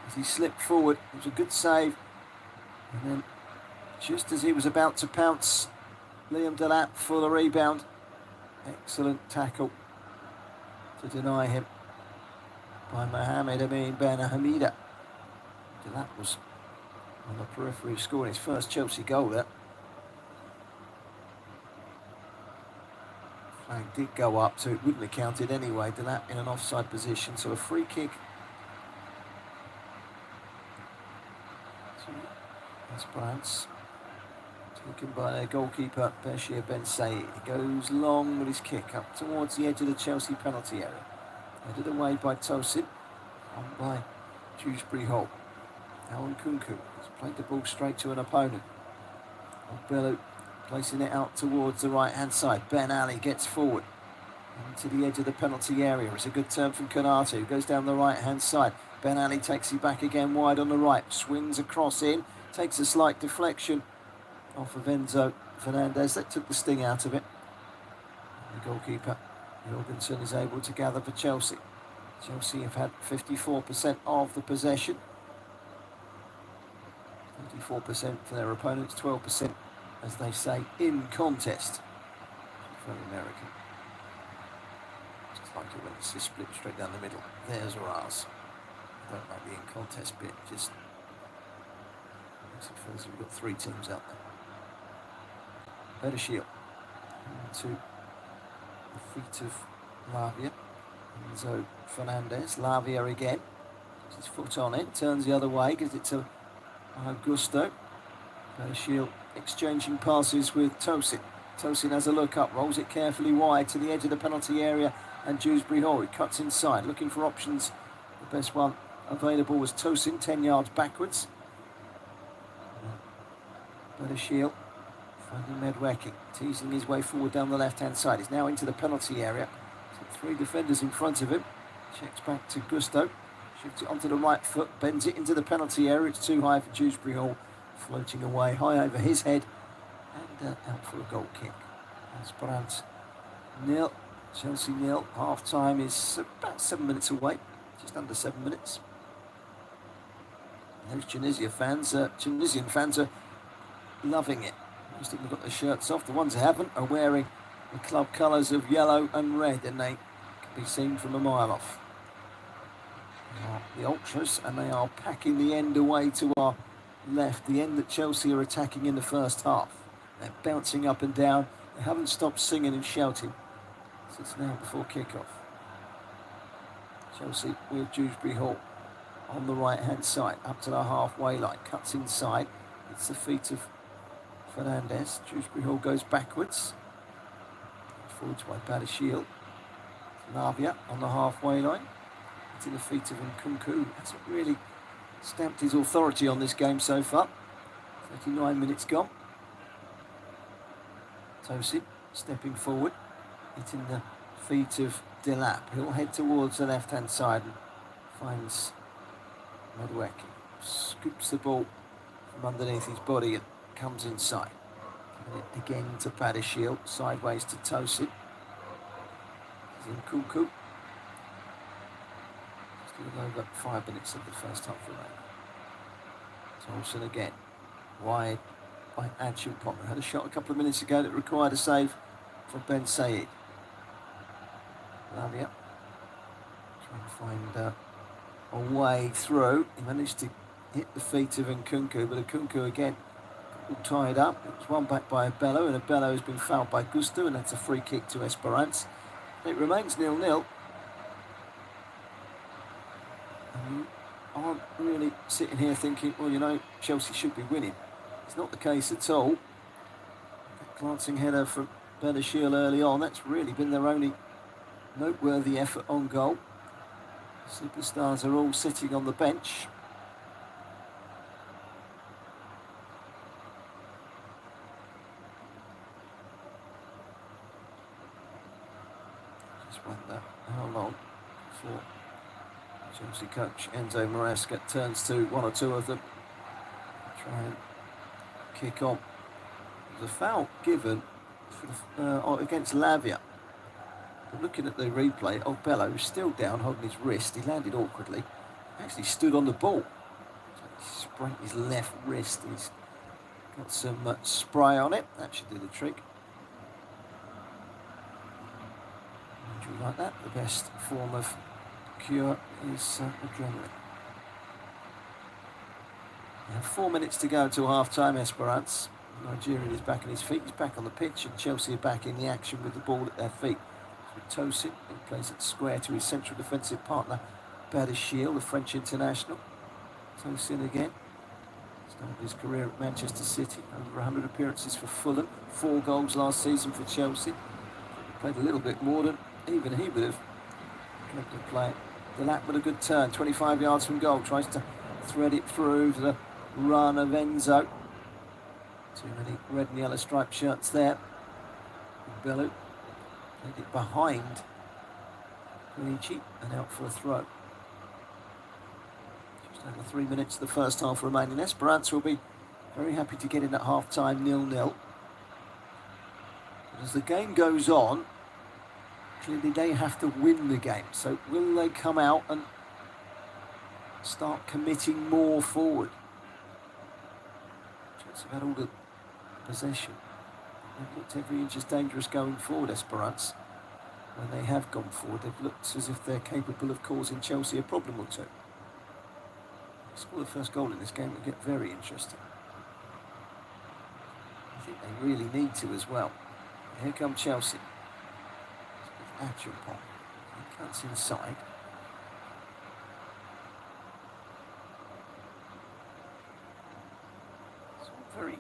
as he slipped forward. It was a good save. And then just as he was about to pounce, Liam Delap for the rebound. Excellent tackle to deny him by Mohamed Amin Ben Hamida. Delap was on the periphery, scoring his first Chelsea goal there. Flag did go up, so it wouldn't have counted anyway. Delap in an offside position, so a free kick. Esperance, taken by their goalkeeper, Bashir Ben Said. He goes long with his kick up towards the edge of the Chelsea penalty area. Headed away by Tosin, on by Dewsbury Hall. Alan Kunku has played the ball straight to an opponent. Bellew placing it out towards the right-hand side. Ben Ali gets forward into the edge of the penalty area. It's a good turn from Konate, who goes down the right-hand side. Ben Ali takes it back again wide on the right, swings across in, takes a slight deflection off of Enzo Fernandez. That took the sting out of it. And the goalkeeper, Jorgensen, is able to gather for Chelsea. Chelsea have had 54% of the possession. 34% for their opponents, 12%, as they say, in contest. Very American. Just like it when it's just split straight down the middle. There's ours. I don't like the in contest bit, just makes it feel as if we've got three teams out there. Better shield to the feet of Lavia. Enzo Fernandez. Lavia again. Puts his foot on it, turns the other way, gives it to Augusto. Better shield exchanging passes with Tosin. Tosin has a look up, rolls it carefully wide to the edge of the penalty area, and Dewsbury Hall. He cuts inside, looking for options. The best one available was Tosin, 10 yards backwards. Better shield. Finding Medwecki, teasing his way forward down the left-hand side. He's now into the penalty area. So 3 defenders in front of him. Checks back to Gusto. Shifts it onto the right foot, bends it into the penalty area. It's too high for Dewsbury Hall. Floating away, high over his head. And out for a goal kick. Esperance 0, Chelsea 0. Half-time is about 7 minutes away. Just under 7 minutes. Those Tunisian fans are loving it. Most of them have got their shirts off. The ones who haven't are wearing the club colours of yellow and red, and they can be seen from a mile off. They are the ultras, and they are packing the end away to our left, the end that Chelsea are attacking in the first half. They're bouncing up and down. They haven't stopped singing and shouting since now before kick-off. Chelsea with Dewsbury Hall on the right-hand side, up to the halfway line, cuts inside. It's the feet of Fernandez. Dewsbury Hall goes backwards. Forwards by Badashiel. Lavia on the halfway line. To the feet of Nkunku. Hasn't really stamped his authority on this game so far. 39 minutes gone. Tosin stepping forward, hitting the feet of Delap. He'll head towards the left-hand side and finds Medwecki. Scoops the ball from underneath his body and comes inside. Giving it again to Badashiel, sideways to Tosin. Nkunku. Still over 5 minutes of the first half remaining. Thompson again, wide by Achimpong. Had a shot a couple of minutes ago that required a save from Ben Said. Lavia trying to find a way through. He managed to hit the feet of Nkunku, but Nkunku again all tied up. It was one back by Bellew, and Bellew has been fouled by Gusto, and that's a free kick to Esperance. It remains 0-0. And you aren't really sitting here thinking, well, you know, Chelsea should be winning. It's not the case at all. glancing header from Bernashiel early on. That's really been their only noteworthy effort on goal. Superstars are all sitting on the bench. Just wonder how long before Chelsea coach Enzo Maresca turns to one or two of them. Try and kick on. There's a foul given for against Lavia. But looking at the replay, Bello is still down, holding his wrist. He landed awkwardly. Actually stood on the ball. So he sprained his left wrist. He's got some spray on it. That should do the trick. Injury like that, the best form of cure is adrenaline. Now 4 minutes to go until half-time, Esperance. The Nigerian is back on his feet. He's back on the pitch, and Chelsea are back in the action with the ball at their feet. With Tosin, who plays it square to his central defensive partner, Bernashiel, the French international. Tosin again. Started his career at Manchester City. Over 100 appearances for Fulham. 4 goals last season for Chelsea. Played a little bit more than even he would have tried to play. The lap with a good turn, 25 yards from goal. Tries to thread it through to the run of Enzo. Too many red and yellow striped shirts there. Bellew played it behind Luigi and out for a throw. Just over 3 minutes of the first half remaining. Esperance will be very happy to get in at half-time 0-0. But as the game goes on, clearly they have to win the game. So will they come out and start committing more forward? Chelsea have had all the possession. They've looked every inch as dangerous going forward, Esperance. When they have gone forward, they've looked as if they're capable of causing Chelsea a problem or two. Score the first goal in this game will get very interesting. I think they really need to as well. Here come Chelsea. Action point. He cuts inside. It's all very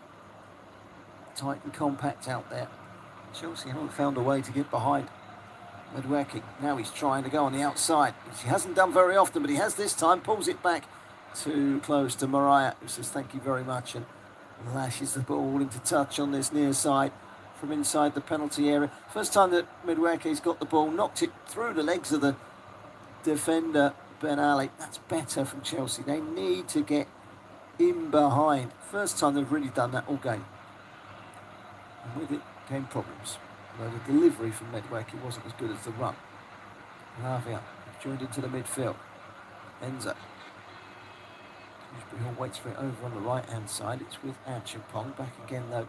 tight and compact out there. Chelsea haven't found a way to get behind Medweki. Now he's trying to go on the outside, which he hasn't done very often, but he has this time. Pulls it back too close to Mariah, who says thank you very much, and lashes the ball into touch on this near side from inside the penalty area. First time that Medweke's got the ball, knocked it through the legs of the defender, Ben Ali. That's better from Chelsea. They need to get in behind. First time they've really done that all game. And with it came problems. Although the delivery from Medweke wasn't as good as the run. Lavia joined into the midfield. Enzo. Hall waits for it over on the right-hand side. It's with Achapong. Back again, though,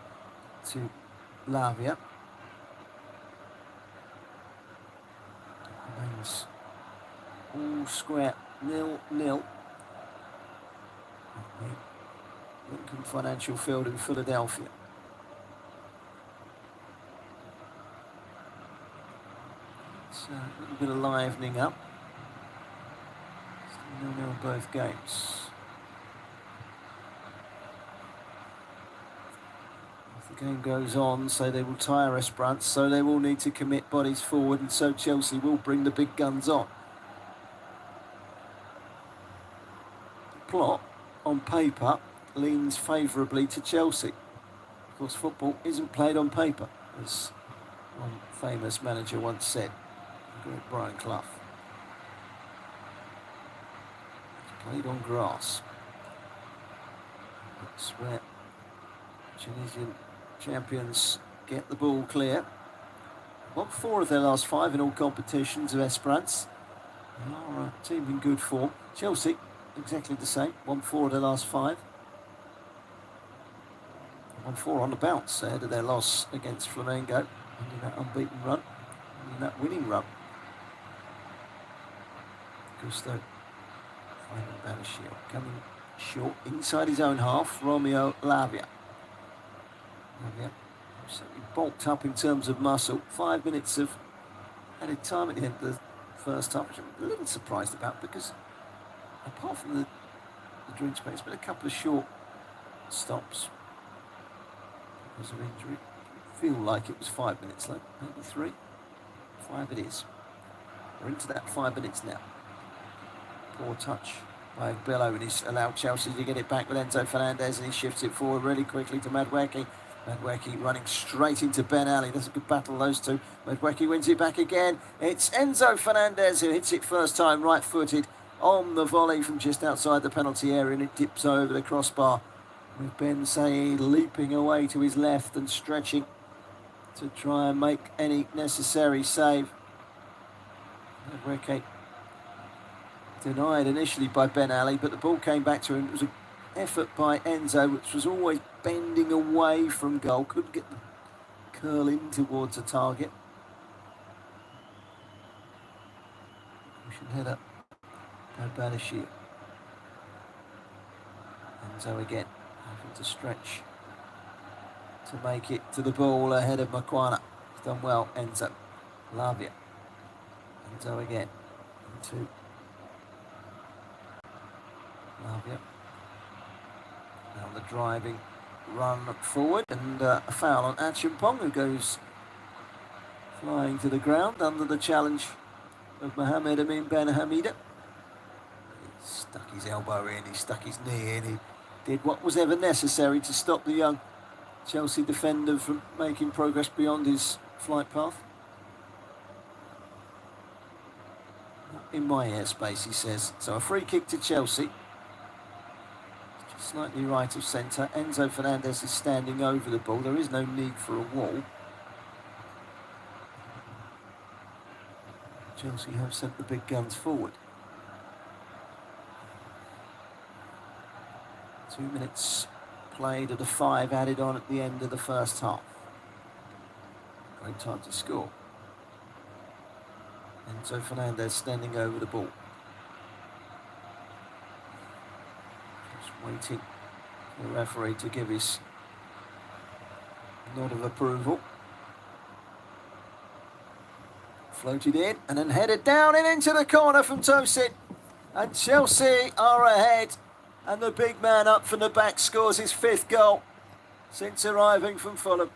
to Lavia. Remains all square, 0-0. Lincoln Financial Field in Philadelphia. It's a little bit of livening up. Still 0-0 in both games. The game goes on, so they will tire Esperance, so they will need to commit bodies forward, and so Chelsea will bring the big guns on. The plot, on paper, leans favourably to Chelsea. Of course, football isn't played on paper, as one famous manager once said, Brian Clough. It's played on grass. That's where Tunisian champions get the ball clear. Won 4 of their last 5 in all competitions of Esperance. They are a team in good form. Chelsea, exactly the same. Won 4 of their last 5. Won 4 on the bounce ahead of their loss against Flamengo. Ending that unbeaten run. Ending that winning run. Gusto finding Bernashiel. Coming short inside his own half. Romeo Lavia. Yeah, certainly bulked up in terms of muscle. 5 minutes of added time at the end of the first half, which I'm a little surprised about because apart from the drink space, there's been a couple of short stops because of injury. feel like it was 5 minutes left, maybe 3. 5 it is. We're into that 5 minutes now. Poor touch by Bello, and he's allowed Chelsea to get it back with Enzo Fernandez, and he shifts it forward really quickly to Madueke. Madueke running straight into Ben Ali. There's a good battle, those two. Madueke wins it back again. It's Enzo Fernandez who hits it first time, right-footed, on the volley from just outside the penalty area, and it dips over the crossbar, with Ben Said leaping away to his left and stretching to try and make any necessary save. Madueke denied initially by Ben Ali, but the ball came back to him. It was an effort by Enzo, which was always bending away from goal. Couldn't get the curl in towards the target. Cushion header by Banashir. Enzo again, having to stretch to make it to the ball ahead of Makwana. He's done well, Enzo. Lavia. Enzo again. Into Lavia. Now the driving run forward, and a foul on Achimpong, who goes flying to the ground under the challenge of Mohamed Amin Ben Hamida. He stuck his elbow in, he stuck his knee in, he did what was ever necessary to stop the young Chelsea defender from making progress beyond his flight path. Not in my airspace, he says. So a free kick to Chelsea. Slightly right of centre. Enzo Fernandez is standing over the ball. There is no need for a wall. Chelsea have sent the big guns forward. 2 minutes played at a 5 added on at the end of the first half. Great time to score. Enzo Fernandez standing over the ball. Waiting for the referee to give his nod of approval. Floated in and then headed down and into the corner from Tosin. And Chelsea are ahead. And the big man up from the back scores his 5th goal since arriving from Fulham.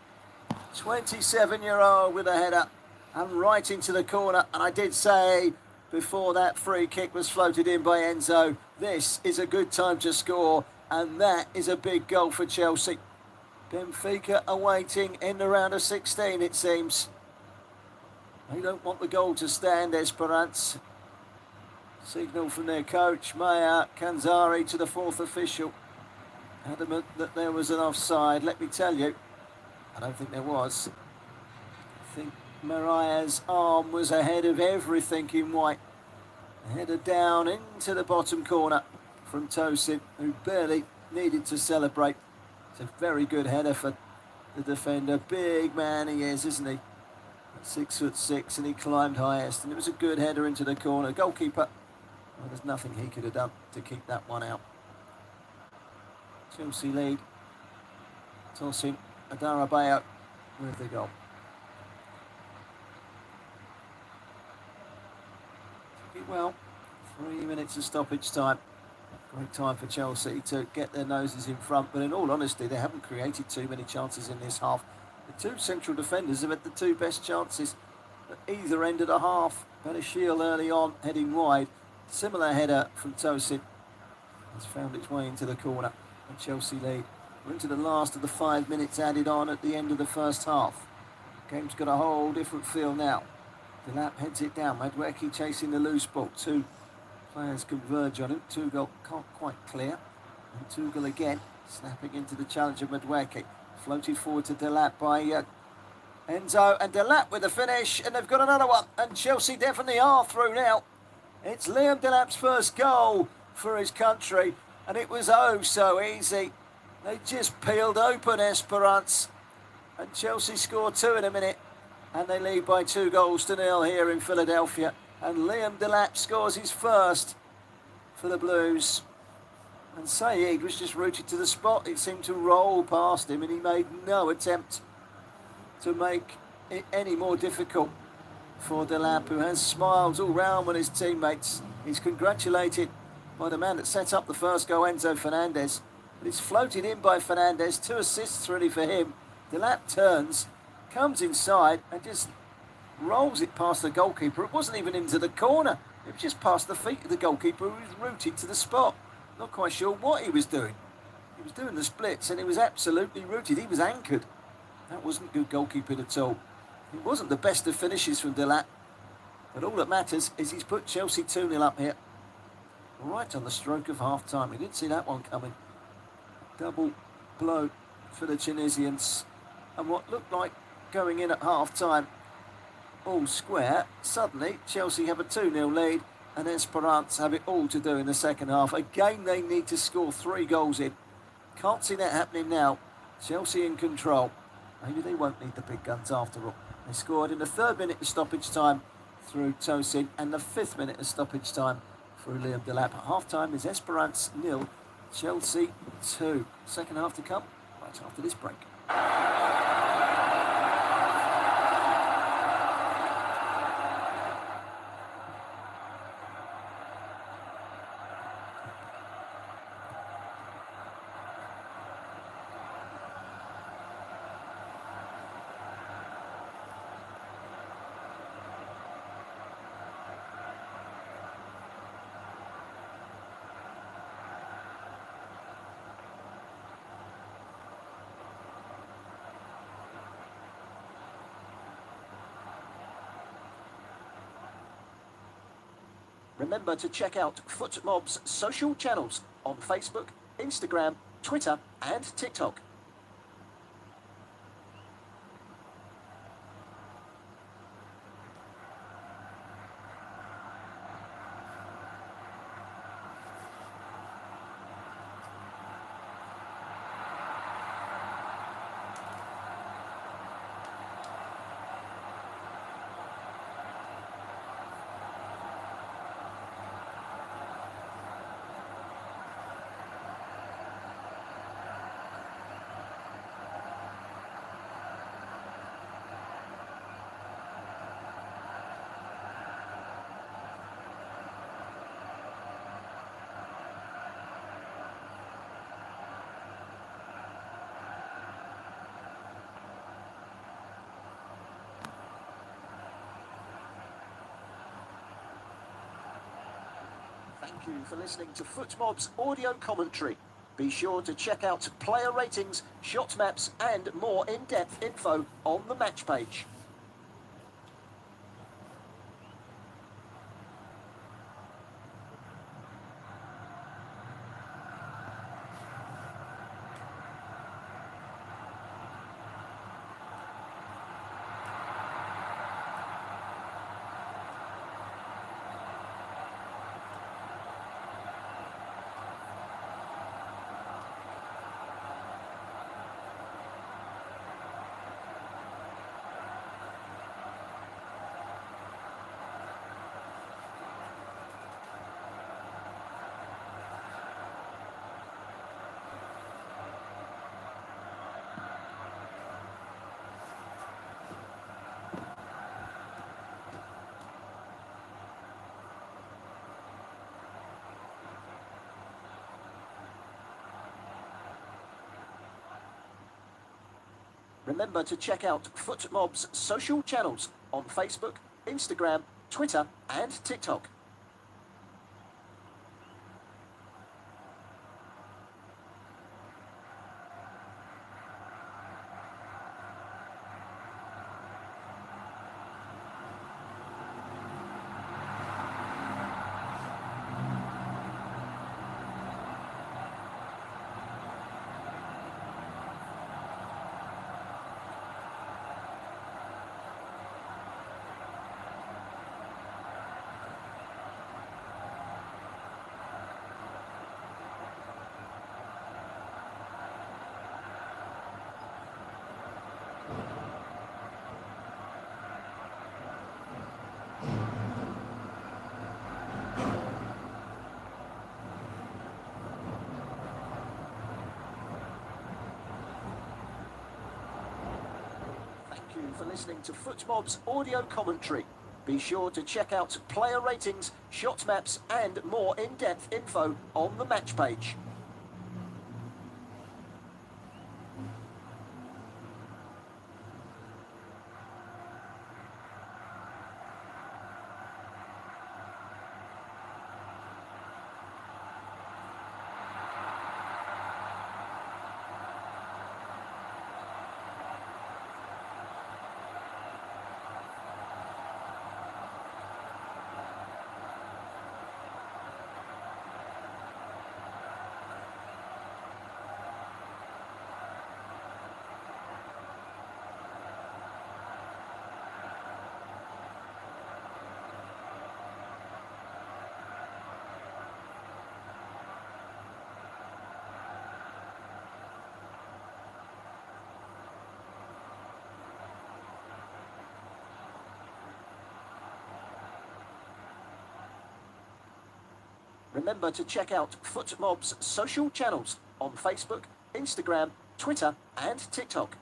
27-year-old with a header and right into the corner. And I did say before that free kick was floated in by Enzo, this is a good time to score, and that is a big goal for Chelsea. Benfica awaiting in the round of 16, it seems. They don't want the goal to stand, Esperance. Signal from their coach, Maya Kanzari, to the 4th official. Adamant that there was an offside. Let me tell you, I don't think there was. I think Mariah's arm was ahead of everything in white. A header down into the bottom corner from Tosin, who barely needed to celebrate. It's a very good header for the defender. Big man he is, isn't he? 6'6", and he climbed highest, and it was a good header into the corner. Goalkeeper, well, there's nothing he could have done to keep that one out. Chelsea lead. Tosin Adarabioyo with the goal. Well, 3 minutes of stoppage time. Great time for Chelsea to get their noses in front, but in all honesty, they haven't created too many chances in this half. The 2 central defenders have had the 2 best chances at either end of the half. Banashir early on, heading wide. Similar header from Tosin has found its way into the corner, and Chelsea lead. We're into the last of the 5 minutes added on at the end of the first half. Game's got a whole different feel now. Delap heads it down. Madueke chasing the loose ball. 2 players converge on him. Tuchel can't quite clear. And Tuchel again, snapping into the challenge of Madueke. Floated forward to Delap by Enzo. And Delap with the finish. And they've got another one. And Chelsea definitely are through now. It's Liam Delap's first goal for his country. And it was oh so easy. They just peeled open Esperance. And Chelsea scored 2 in a minute. And they lead by 2-0 here in Philadelphia. And Liam Delap scores his first for the Blues. And Said was just rooted to the spot. It seemed to roll past him, and he made no attempt to make it any more difficult for Delap, who has smiles all round with his teammates. He's congratulated by the man that set up the first goal, Enzo Fernandez. But it's floated in by Fernandez. 2 assists really for him. Delap turns comes inside and just rolls it past the goalkeeper. It wasn't even into the corner. It was just past the feet of the goalkeeper, who was rooted to the spot. Not quite sure what he was doing. He was doing the splits and he was absolutely rooted. He was anchored. That wasn't good goalkeeping at all. It wasn't the best of finishes from Buildup. But all that matters is he's put Chelsea 2-0 up here. Right on the stroke of half-time. We didn't see that one coming. Double blow for the Tunisians. And what looked like going in at half-time, all square, suddenly Chelsea have a 2-0 lead and Esperance have it all to do in the second half. Again, they need to score 3 goals in. Can't see that happening now. Chelsea in control. Maybe they won't need the big guns after all. They scored in the 3rd minute of stoppage time through Tosin and the 5th minute of stoppage time through Liam Delap. At half-time is Esperance 0, Chelsea 2. Second half to come right after this break. Remember to check out FootMob's social channels on Facebook, Instagram, Twitter and TikTok. Thank you for listening to FootMob's audio commentary. Be sure to check out player ratings, shot maps and more in-depth info on the match page. Remember to check out FootMob's social channels on Facebook, Instagram, Twitter and TikTok. Thank you for listening to FootMob's audio commentary. Be sure to check out player ratings, shot maps and more in-depth info on the match page. Remember to check out FootMob's social channels on Facebook, Instagram, Twitter and TikTok.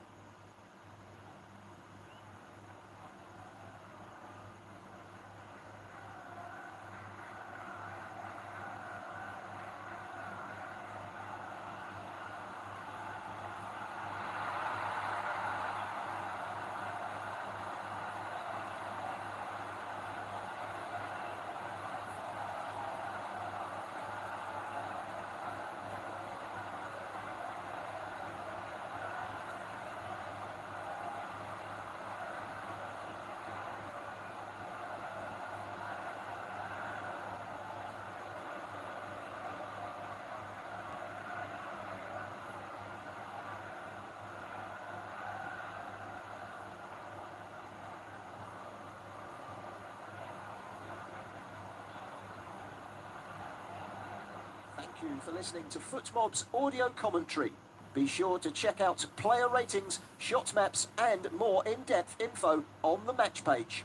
Thank you for listening to FootMob's audio commentary. Be sure to check out player ratings, shot maps and more in-depth info on the match page.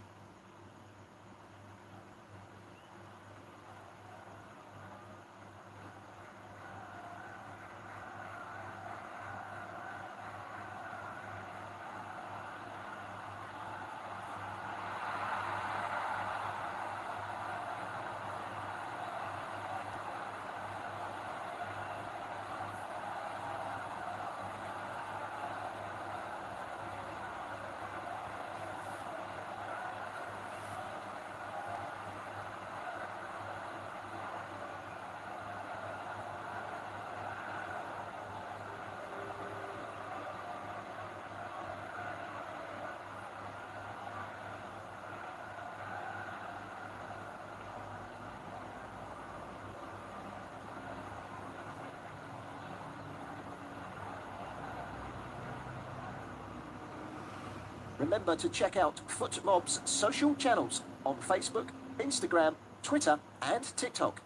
Remember to check out FootMob's social channels on Facebook, Instagram, Twitter and TikTok.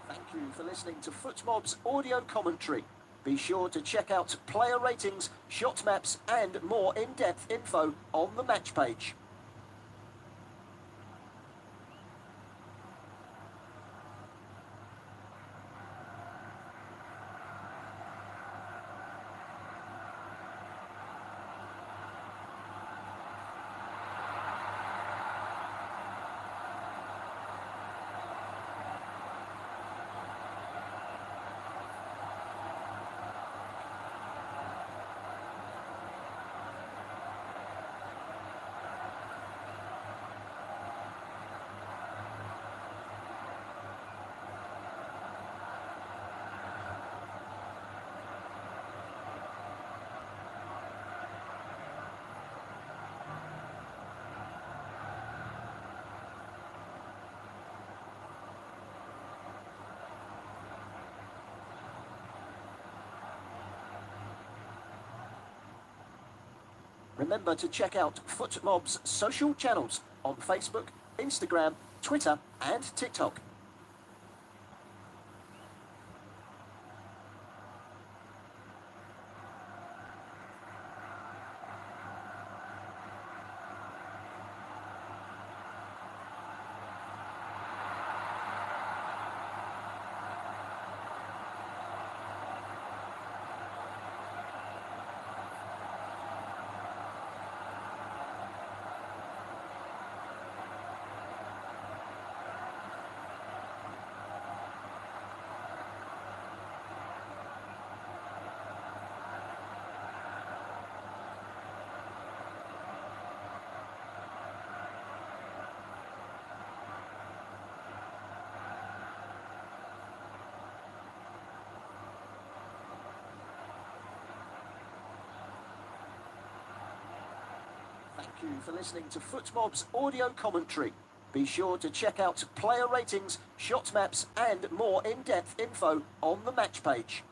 Thank you for listening to FootMob's audio commentary. Be sure to check out player ratings, shot maps and more in-depth info on the match page. Remember to check out FootMob's social channels on Facebook, Instagram, Twitter and TikTok. Thank you for listening to Footmob's audio commentary. Be sure to check out player ratings, shot maps and more in-depth info on the match page.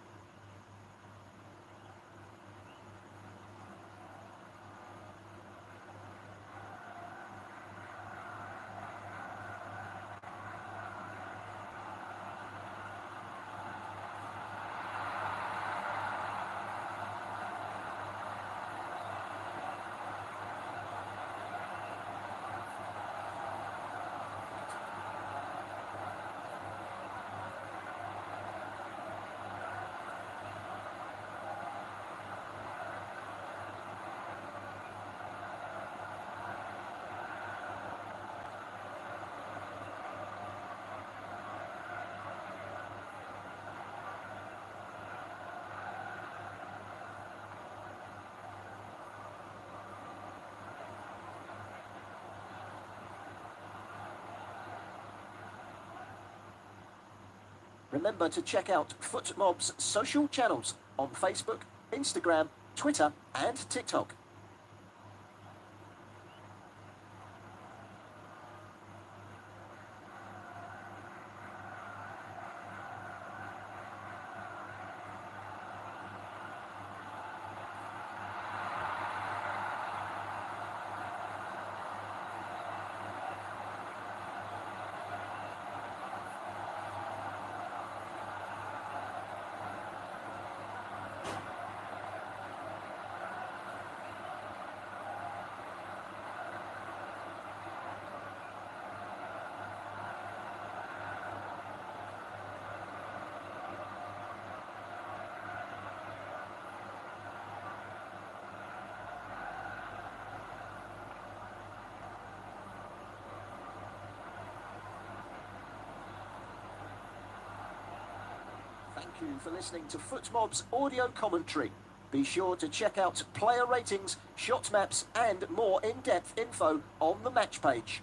Remember to check out Footmob's social channels on Facebook, Instagram, Twitter and TikTok. Thank you for listening to Footmob's audio commentary. Be sure to check out player ratings, shot maps and more in-depth info on the match page.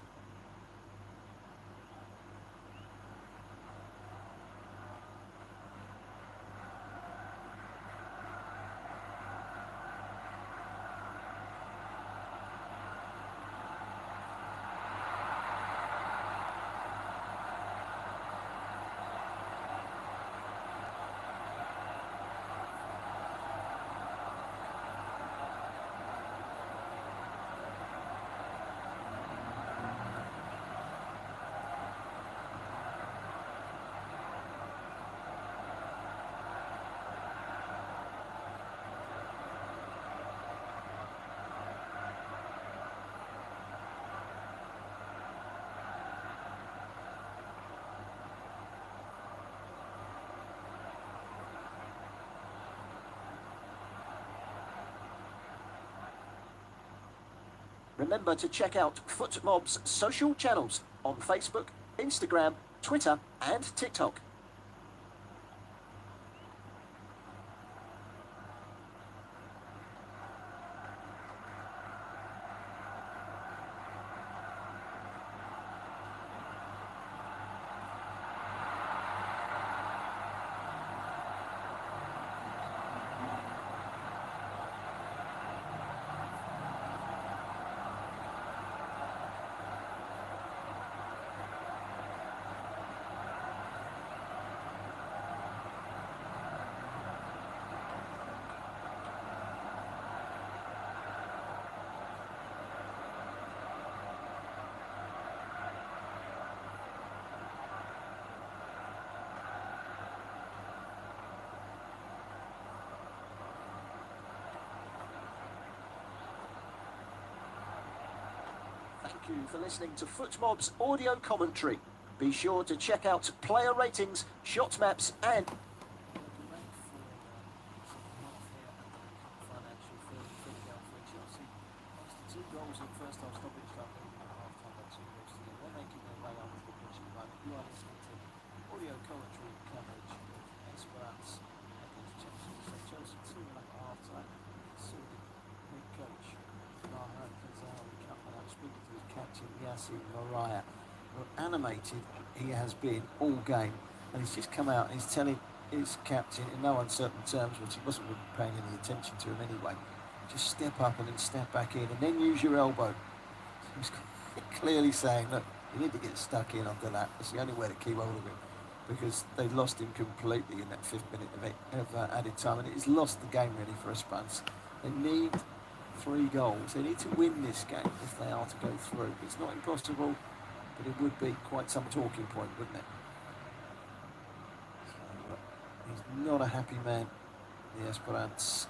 Remember to check out Footmob's social channels on Facebook, Instagram, Twitter and TikTok. Thank you for listening to Footmob's audio commentary. Be sure to check out player ratings, shot maps and... Chelsea, two goals in first half stoppage time at half time by 2 goals to 0. They're making their way onto the pitch at the moment. You are listening to audio commentary coverage of Esperance against Chelsea. So Chelsea 2-0 at half time. So the head coach, speaking to his captain Yassine Mariah, animated he has been all game, and he's just come out and he's telling his captain in no uncertain terms, which he wasn't really paying any attention to him anyway, just step up and then step back in, and then use your elbow. So he's clearly saying, look, you need to get stuck in under that. That's the only way to keep hold of him, because they lost him completely in that 5th minute of added time, and it has lost the game really for Esperance. They need 3 goals. They need to win this game if they are to go through. It's not impossible, but it would be quite some talking point, wouldn't it? So, he's not a happy man, the Esperance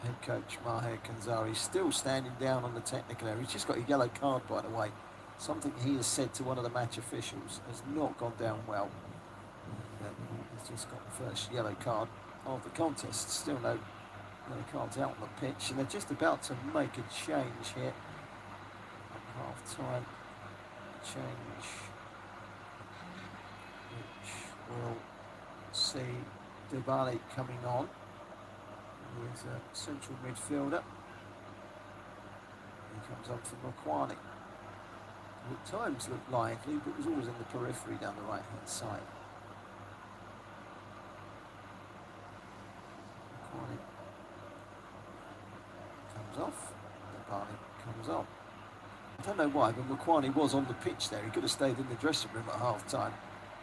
head coach Maher Kanzari, still standing down on the technical area. He's just got a yellow card, by the way. Something he has said to one of the match officials has not gone down well. He's just got the first yellow card of the contest. Still no yellow cards out on the pitch, and they're just about to make a change here at half-time. Change which will see Dybala coming on with a central midfielder. He comes on for Mokwani, who at times looked lively, but was always in the periphery down the right-hand side. Mokwani comes off, Dybala comes on. I don't know why, but Mokwani was on the pitch there. He could have stayed in the dressing room at half-time,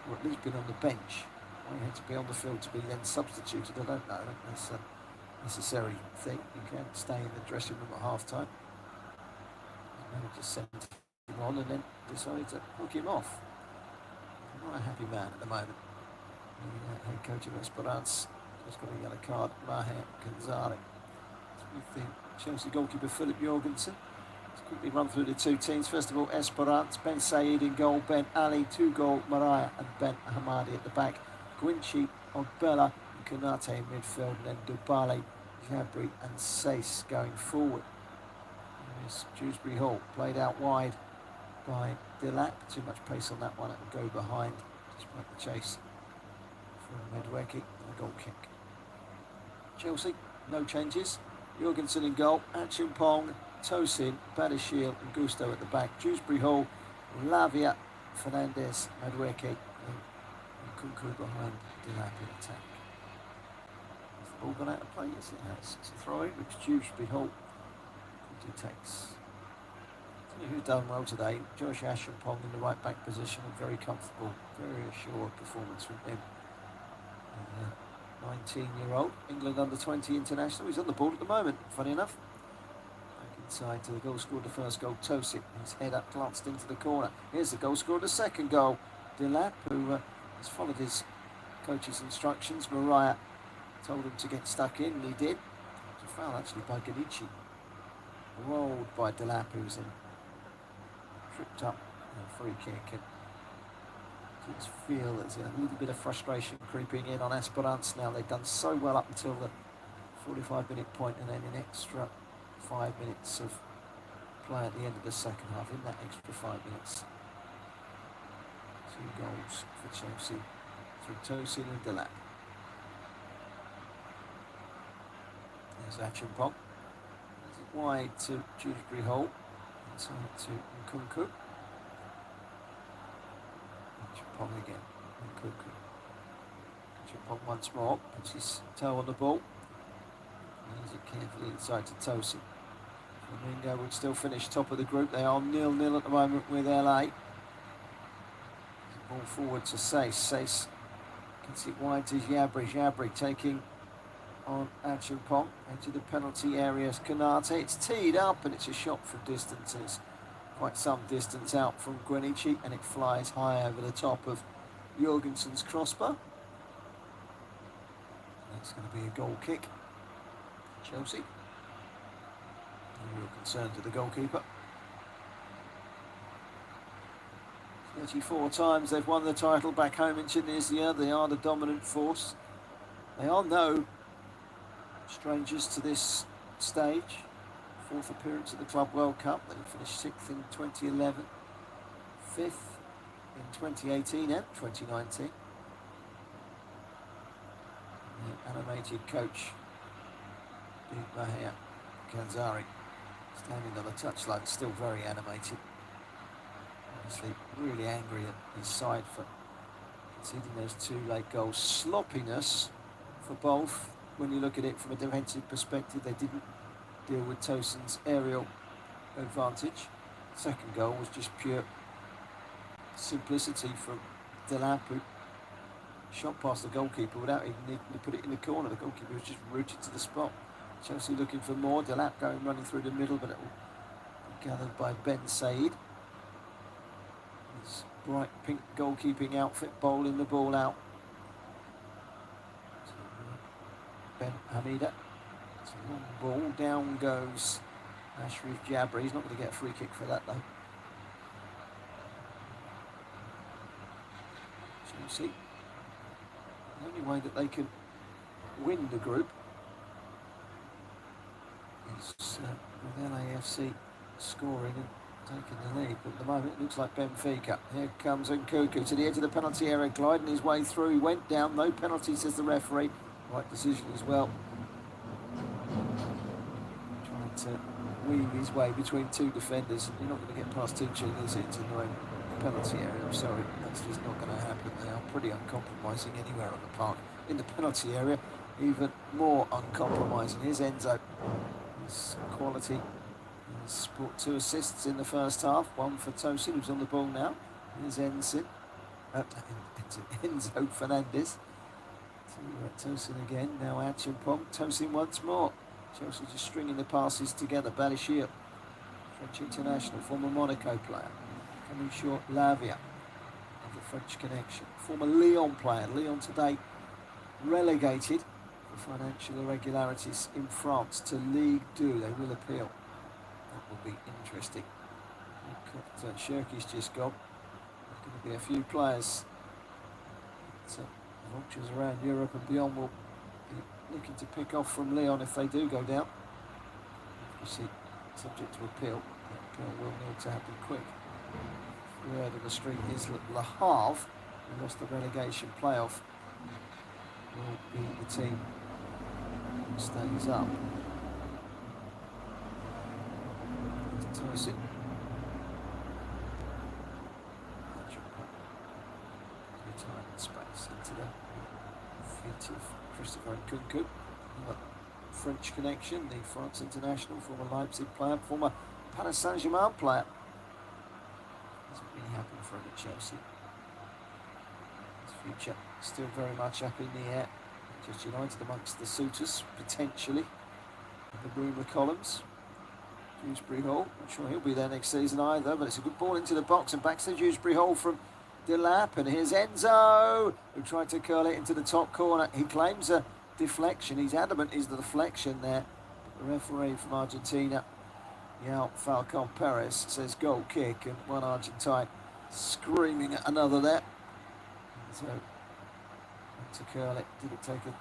or at least been on the bench. Why he had to be on the field to be then substituted, I don't know. I think that's a necessary thing. You can stay in the dressing room at half-time. Just sent him on and then decided to hook him off. Not a happy man at the moment. The head coach of Esperance just got a yellow card, Maher Kanzari. With the Chelsea goalkeeper Philip Jorgensen. Quickly run through the 2 teams. First of all, Esperance, Ben Said in goal, Ben Ali, 2 goal, Mariah and Ben Hamadi at the back. Guinchi, Ogbella and Konate in midfield, and then Dybala, Jabri and Sace going forward. There's Dewsbury Hall, played out wide by Delap. Too much pace on that one, and go behind, despite the chase from Medweki and a goal kick. Chelsea, no changes. Jorgensen in goal, Achimpong, Tosin, Badishil and Gusto at the back. Dewsbury Hall, Lavia, Fernandez, Madweke and Kunku behind Delap in attack. Has the ball gone out of play? Yes, it has. It's a throw-in, which Dewsbury Hall takes. I don't know who's done well today. Josh Achimpong in the right back position, a very comfortable, very assured performance from him. 19-year-old England under-20 international. He's on the ball at the moment, funny enough. Inside to the goal scored the first goal, Tosin. His head up, glanced into the corner. Here's the goal scored the second goal. Delap, who has followed his coach's instructions. Mariah told him to get stuck in, and he did. It was a foul actually by Ganichi. Rolled by Delap, who was in. Tripped up and a free kick. And you just feel there's a little bit of frustration creeping in on Esperance now. They've done so well up until the 45-minute point, and then an extra 5 minutes of play at the end of the second half. In that extra 5 minutes, 2 goals for Chelsea through Tosin and Delap. There's Achimpong. Wide to Dewsbury Hall. Inside to Nkunku. Achimpong again. Nkunku. Achimpong once more. Puts his toe on the ball. Lays it carefully inside to Tosin. Flamingo would still finish top of the group. They are 0-0 at the moment with LA. Ball forward to Sace. Sace gets it wide to Jabri. Jabri taking on Achimpong into the penalty area. Konate. It's teed up and it's a shot from distance. It's quite some distance out from Guinichi, and it flies high over the top of Jorgensen's crossbar. That's going to be a goal kick. Chelsea. No real concern to the goalkeeper. 34 times they've won the title back home in Tunisia. They are the dominant force. They are no strangers to this stage. 4th appearance at the Club World Cup. They finished 6th in 2011, 5th in 2018 and 2019. The animated coach, Maher Kanzari, standing on the touchline, still very animated. Obviously really angry at his side for conceding those 2 late goals. Sloppiness for both. When you look at it from a defensive perspective, they didn't deal with Tosin's aerial advantage. Second goal was just pure simplicity from Delap, who shot past the goalkeeper without even needing to put it in the corner. The goalkeeper was just rooted to the spot. Chelsea looking for more. Delap running through the middle, but it will be gathered by Ben Said. His bright pink goalkeeping outfit bowling the ball out. Ben Hamida. It's a long ball. Down goes Ashraf Jabri. He's not going to get a free kick for that though. Chelsea. The only way that they can win the group is with LAFC scoring and taking the lead. But at the moment it looks like Benfica. Here comes Nkunku to the edge of the penalty area, gliding his way through. He went down, no penalty, says the referee. Right decision as well. Trying to weave his way between two defenders. You're not going to get past two Chileans into the own penalty area. I'm sorry, that's just not going to happen. They are pretty uncompromising anywhere on the park. In the penalty area, even more uncompromising. Here's Enzo. His quality. He's brought 2 assists in the first half. One for Tosin, who's on the ball now. Here's Enzo Fernandez. Tosin again, now Achimpong. Tosin once more. Chelsea just stringing the passes together. Balishir, French international, former Monaco player. Coming short, Lavia of the French connection. Former Lyon player. Lyon today relegated for financial irregularities in France to Ligue 2. They will appeal. That will be interesting. Shirky's just gone. There's going to be a few players. Vultures around Europe and beyond will be looking to pick off from Lyon if they do go down. Obviously, subject to appeal. That appeal will need to happen quick. The word on the street is that Le Havre, who lost the relegation playoff, will be the team who stays up. Tosin. Time and space into the feet of Christopher Nkunku. French connection, the France international, former Leipzig player, former Paris Saint-Germain player. Doesn't really happen for him at Chelsea. His future still very much up in the air. Just United amongst the suitors, potentially. The rumour columns. Dewsbury Hall, I'm sure he'll be there next season either, but it's a good ball into the box and back to Dewsbury Hall from Delap, and here's Enzo, who tried to curl it into the top corner. He claims a deflection. He's adamant is the deflection there. The referee from Argentina, João Falcon Perez, says goal kick, and one Argentine screaming at another there. So, to curl it, did it take a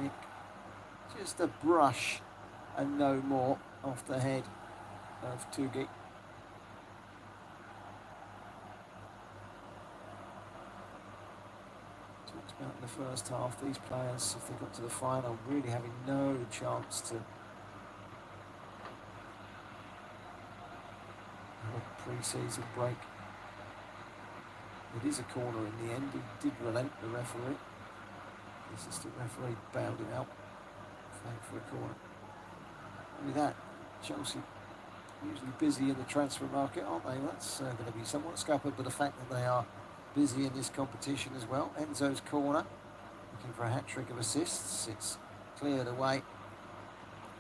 nick? Just a brush and no more off the head of Tugi. About in the first half, these players, if they got to the final, really having no chance to have a pre-season break. It is a corner in the end. He did relent, the referee. The assistant referee bailed him out. Flag for a corner. Only that, Chelsea usually busy in the transfer market, aren't they? That's going to be somewhat scuppered by the fact that they are busy in this competition as well. Enzo's corner, looking for a hat-trick of assists. It's cleared away.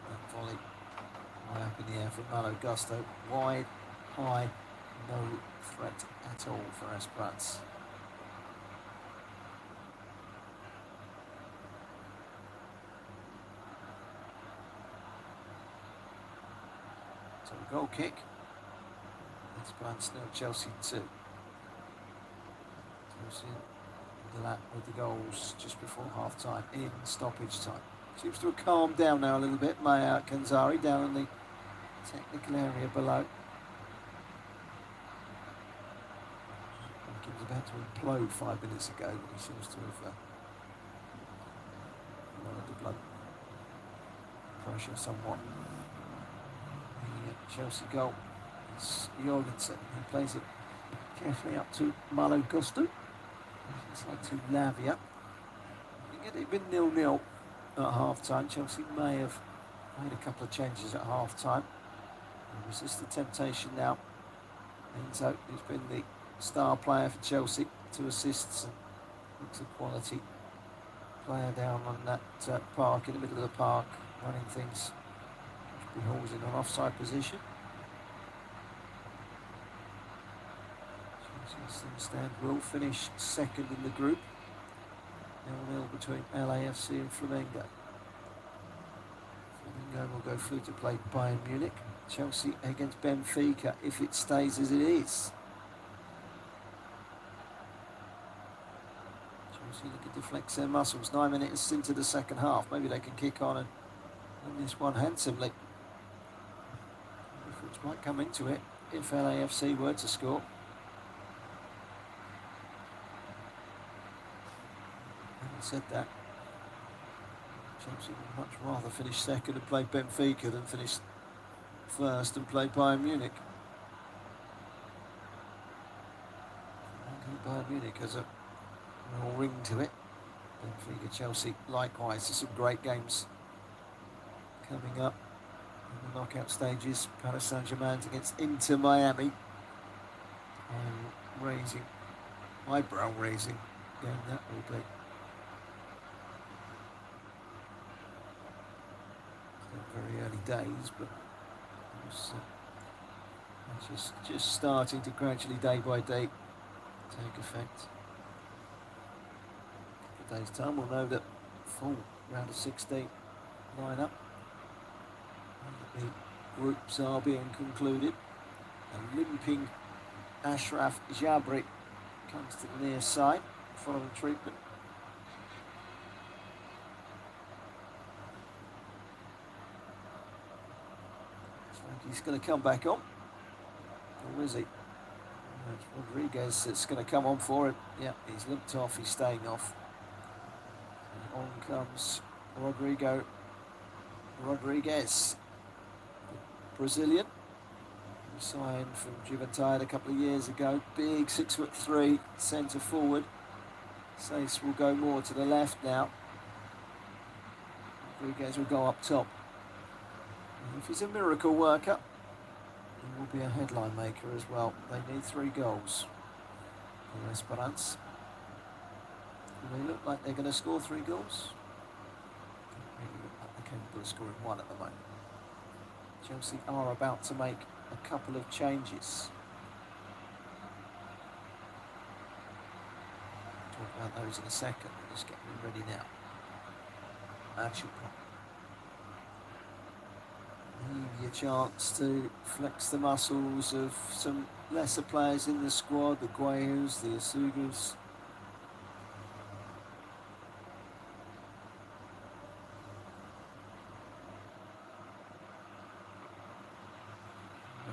That volley high up in the air from Malo Gusto. Wide, high, no threat at all for Esperance. So a goal kick. Esperance 0, Chelsea 2. With the goals just before half-time in stoppage time. Seems to have calmed down now a little bit. Maya Kanzari down in the technical area below. He was about to implode 5 minutes ago, but he seems to have lowered the blood pressure somewhat. The Chelsea goal is Jorgensen, who plays it carefully up to Malo Gusto. It's like to Lavia. I think it had been 0-0 at half-time. Chelsea may have Made a couple of changes at half-time. Resist the temptation now. Enzo, who's been the star player for Chelsea, 2 assists and looks a quality player down on that park, in the middle of the park, running things. Hall's in an offside position. As things stand, will finish second in the group. 0-0 between LAFC and Flamengo. Flamengo will go through to play Bayern Munich. Chelsea against Benfica if it stays as it is. Chelsea looking to flex their muscles. 9 minutes into the second half. Maybe they can kick on and win this one handsomely. Difference might come into it if LAFC were to score. Having said that, Chelsea would much rather finish second and play Benfica than finish first and play Bayern Munich. Bayern Munich has a real ring to it. Benfica, Chelsea likewise. There's some great games coming up in the knockout stages. Paris Saint-Germain against Inter Miami. Eyebrow raising game that will be. Still very early days, but it's just starting to gradually, day by day, take effect. In a days' time, we'll know that full round of 16 lineup. The groups are being concluded. A limping Ashraf Jabri comes to the near side following treatment. He's going to come back on. Or is he? It's Rodriguez that's going to come on for him. Yeah, he's limped off. He's staying off. And on comes Rodriguez, the Brazilian, who signed from Juventus a couple of years ago. Big 6'3" centre forward. Sace will go more to the left now. Rodriguez will go up top. If he's a miracle worker, he will be a headline maker as well. They need 3 goals for Esperance. Do they look like they're going to score 3 goals? Don't really look like they're capable of scoring 1 at the moment. Chelsea are about to make a couple of changes. We'll talk about those in a second. We're just getting them ready now. Action point. Maybe a chance to flex the muscles of some lesser players in the squad, the Guayus, the Asugas.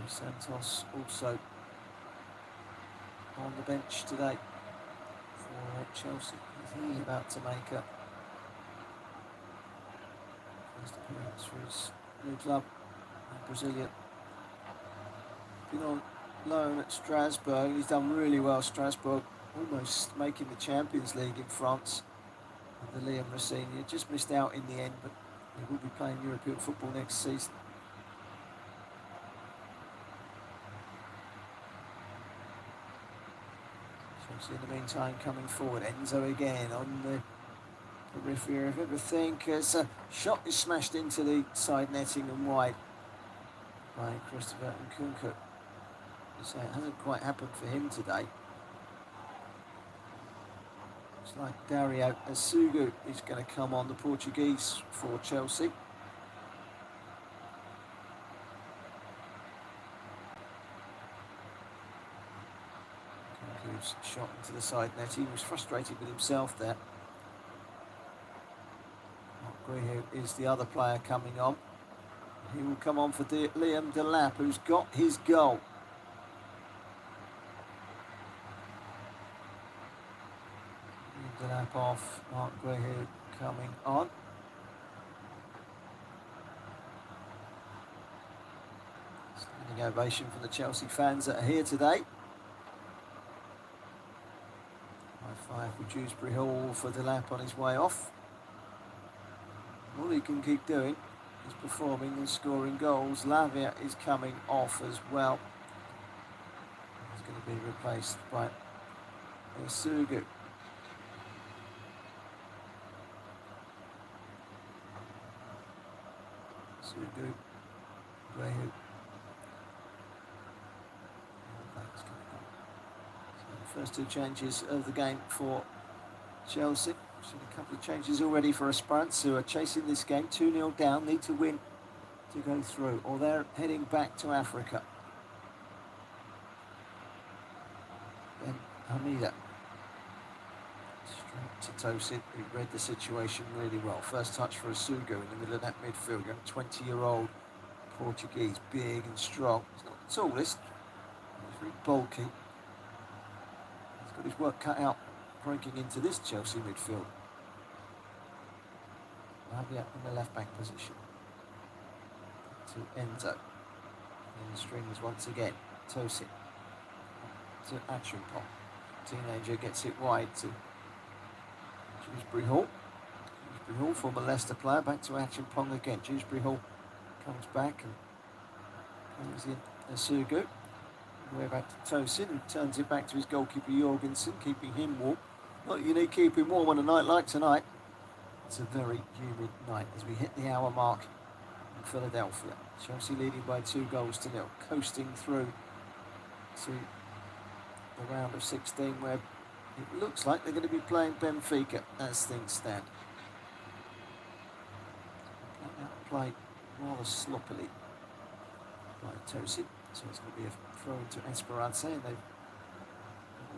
Santos also on the bench today for Chelsea. Is he about to make a first appearance for his new club? Brazilian. Been on loan at Strasbourg. He's done really well. Strasbourg almost making the Champions League in France. And the Liam Racine just missed out in the end, but he will be playing European football next season. Chelsea in the meantime coming forward. Enzo again on the periphery of everything as a shot is smashed into the side netting and wide by Christopher Nkunku. So it hasn't quite happened for him today. It's like Dario Asugu is going to come on, the Portuguese for Chelsea. Nkunku's shot into the side net. He was frustrated with himself there. Guihu is the other player coming on. He will come on for Liam Delap, who's got his goal. Liam Delap off, Mark Guihu coming on. Standing ovation from the Chelsea fans that are here today. High five for Dewsbury Hall for Delap on his way off. All he can keep doing is performing and scoring goals. Lavia is coming off as well. He's going to be replaced by Sugu. Sugu, Grehu. So the first two changes of the game for Chelsea. Seen a couple of changes already for Esperance, who are chasing this game 2-0 down, need to win to go through, or they're heading back to Africa. Ben Hamida. Straight to Tosin, who read the situation really well. First touch for Asugu in the middle of that midfield. Young 20-year-old Portuguese, big and strong. He's not the tallest, he's very bulky. He's got his work cut out breaking into this Chelsea midfield. Lavia in the left back position. To Enzo. In the strings once again. Tosin. To Achimpong. Teenager gets it wide to Dewsbury Hall. Dewsbury Hall, former Leicester player, back to Achimpong again. Dewsbury Hall comes back and plays in Asugu. Way back to Tosin, who turns it back to his goalkeeper Jorgensen, keeping him warm. Not you need keeping warm on a night like tonight. It's a very humid night as we hit the hour mark in Philadelphia. Chelsea leading by 2-0, coasting through to the round of 16, where it looks like they're going to be playing Benfica as things stand. Played rather sloppily by Tosin, so it's going to be a throw into Esperance, and they've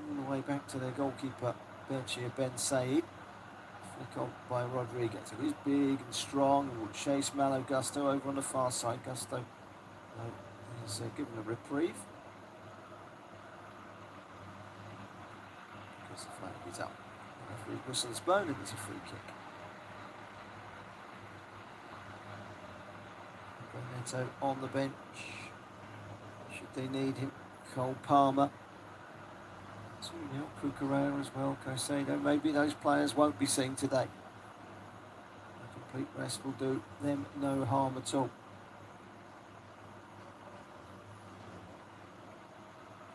all the way back to their goalkeeper Berchir Ben Said. Flick on by Rodriguez, who is big and strong and will chase Malo Gusto over on the far side. Gusto is given a reprieve because the flag is up. The referee whistles blown and it's a free kick. Neto on the bench, should they need him. Cole Palmer. Cucurella as well, Caicedo. Maybe those players won't be seen today. A complete rest will do them no harm at all.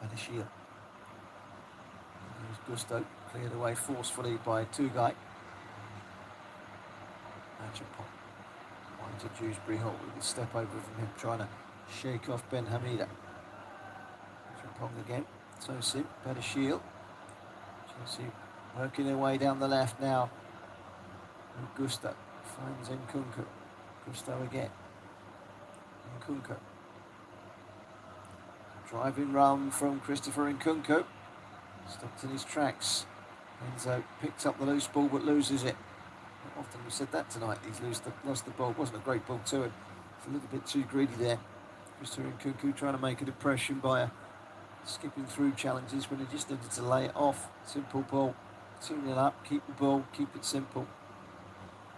Banishia. There's Gusto, cleared away forcefully by Tugay. Achimpong. Wide to Dewsbury Hall with a step over from him, trying to shake off Ben Hamida. Achimpong again. Tosin, better shield. Chelsea working their way down the left now. And Gusto finds Nkunku. Gusto again. Nkunku. Driving run from Christopher Nkunku. Stopped in his tracks. Enzo picks up the loose ball but loses it. Not often we said that tonight. He's lost the ball. It wasn't a great ball to him. It's a little bit too greedy there. Christopher Nkunku trying to make an impression by skipping through challenges when he just needed to lay it off. Simple ball, 2-0 up, keep the ball, keep it simple.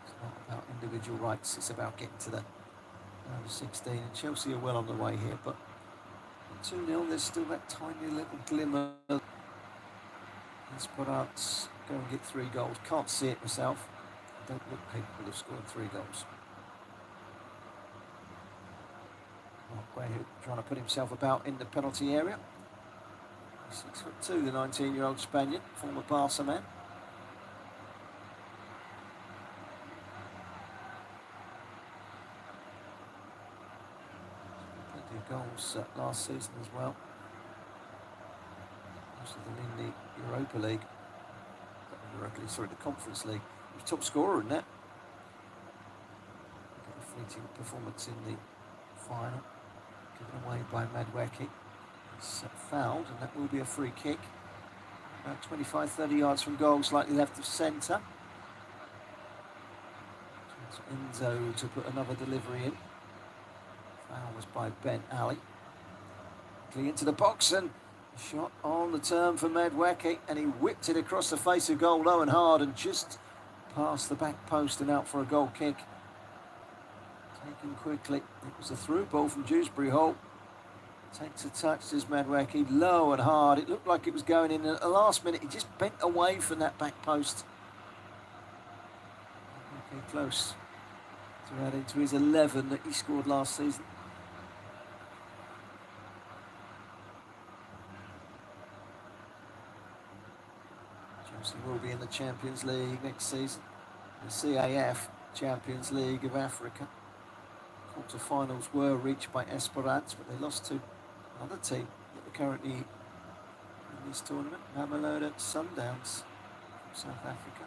It's not about individual rights, it's about getting to the round of 16. And Chelsea are well on the way here, but 2-0, there's still that tiny little glimmer. Esperance go and get 3 goals. Can't see it myself. Don't look capable of scoring 3 goals. Guehi trying to put himself about in the penalty area. 6'2", the 19-year-old Spaniard, former Barca man. Plenty of goals last season as well. Most of them in the Europa League. The Conference League. He was top scorer in that. Got a fleeting performance in the final, given away by Madweki. He's fouled, and that will be a free kick. About 25-30 yards from goal, slightly left of centre. Enzo to put another delivery in. Foul was by Ben Ali. Into the box, and a shot on the turn for Madweki, and he whipped it across the face of goal low and hard and just past the back post and out for a goal kick. Taken quickly. It was a through ball from Dewsbury Hall. Takes a touch as Madweki, low and hard. It looked like it was going in. At the last minute, he just bent away from that back post. Okay, close to add into his 11 that he scored last season. Chelsea will be in the Champions League next season. The CAF Champions League of Africa. Quarter-finals were reached by Esperance, but they lost to another team that are currently in this tournament, Mamelodi Sundowns from South Africa.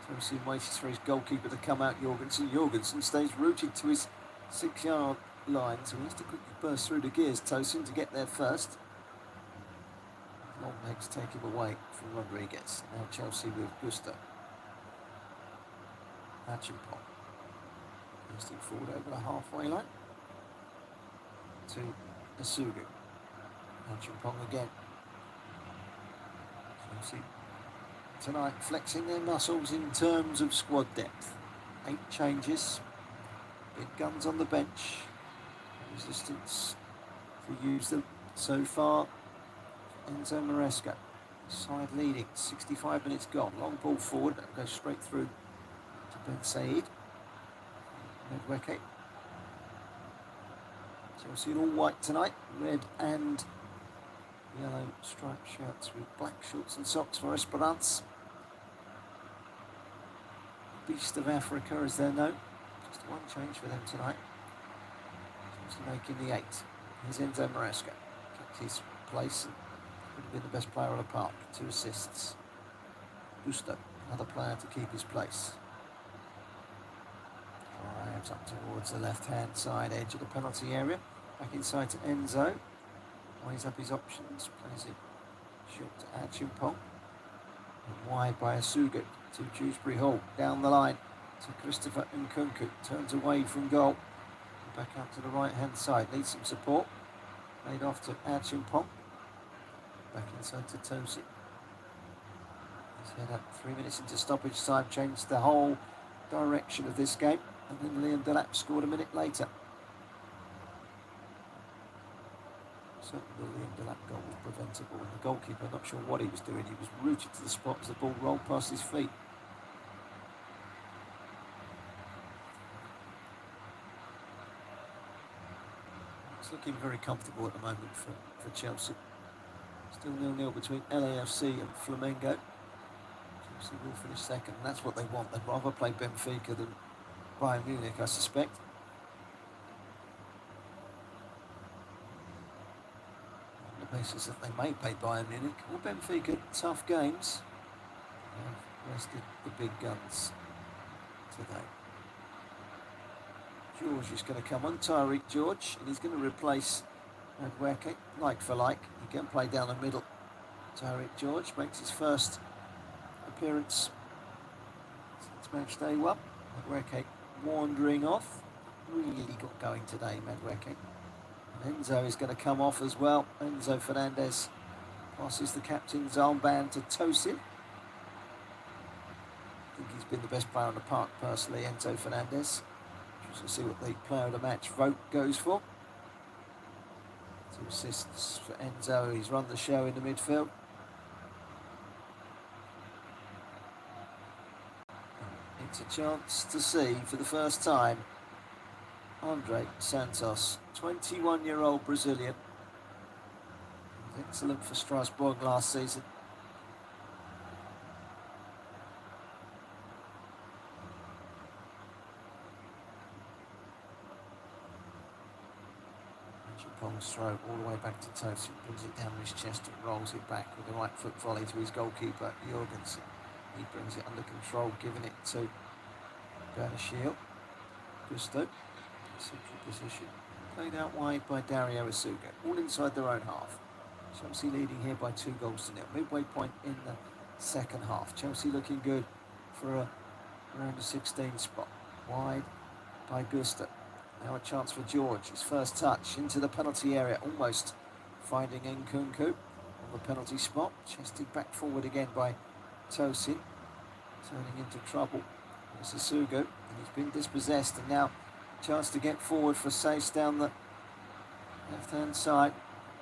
Chelsea waits for his goalkeeper to come out, Jorgensen. Jorgensen stays rooted to his 6-yard line, so he has to quickly burst through the gears, Tosin, to get there first. Long legs take him away from Rodriguez. Now Chelsea with Gusto. Achimpong. Bursting forward over the halfway line to Asugu. Achimpong again. Chelsea tonight flexing their muscles in terms of squad depth. 8 changes. Big guns on the bench. Resistance to use them so far. Enzo Maresca, side leading, 65 minutes gone. Long ball forward, that goes straight through to Ben Said. Medweke. Chelsea in all white tonight, red and yellow striped shirts with black shorts and socks for Esperance. Beast of Africa, as they're known. Just one change for them tonight. Chelsea making the 8. Here's Enzo Maresca. Kept his place and would have been the best player on the park. 2 assists. Gusto, another player to keep his place. Drives up towards the left-hand side edge of the penalty area. Back inside to Enzo. Weighs up his options. Plays it short to Achimpong. And wide by Asugu to Dewsbury Hall. Down the line to Christopher Nkunku. Turns away from goal. Back out to the right-hand side. Needs some support. Laid off to Achimpong. Back inside to Tosin. He's head up 3 minutes into stoppage time, changed the whole direction of this game. And then Liam Delap scored a minute later. Certainly the Liam Delap goal was preventable, and the goalkeeper, not sure what he was doing. He was rooted to the spot as the ball rolled past his feet. It's looking very comfortable at the moment for Chelsea. Still 0-0 between LAFC and Flamengo. Chelsea will finish second, and that's what they want. They'd rather play Benfica than Bayern Munich, I suspect. On the basis that they may play Bayern Munich or Benfica, tough games. They've rested the big guns today. George is going to come on, Tyreek George, and he's going to replace Medweke, like for like. He can play down the middle. Tyreek George makes his first appearance since match day 1. Medweke wandering off. Really got going today, Medweke. And Enzo is going to come off as well. Enzo Fernandez passes the captain's armband to Tosin. I think he's been the best player on the park, personally, Enzo Fernandez. We'll see what the player of the match vote goes for. 2 assists for Enzo. He's run the show in the midfield. It's a chance to see, for the first time, Andre Santos, 21-year-old Brazilian. He was excellent for Strasbourg last season. Pong's throw all the way back to Tosin, brings it down his chest and rolls it back with the right foot volley to his goalkeeper, Jorgensen. He brings it under control, giving it to Bernashiel. Gusto, central position, played out wide by Dario Asugu, all inside their own half. Chelsea leading here by 2 goals to nil. Midway point in the second half. Chelsea looking good for a round of 16 spot. Wide by Gusto. Now a chance for George, his first touch into the penalty area, almost finding Nkunku on the penalty spot. Chested back forward again by Tosin, turning into trouble. There's Asugu, and he's been dispossessed, and now a chance to get forward for Sace down the left-hand side.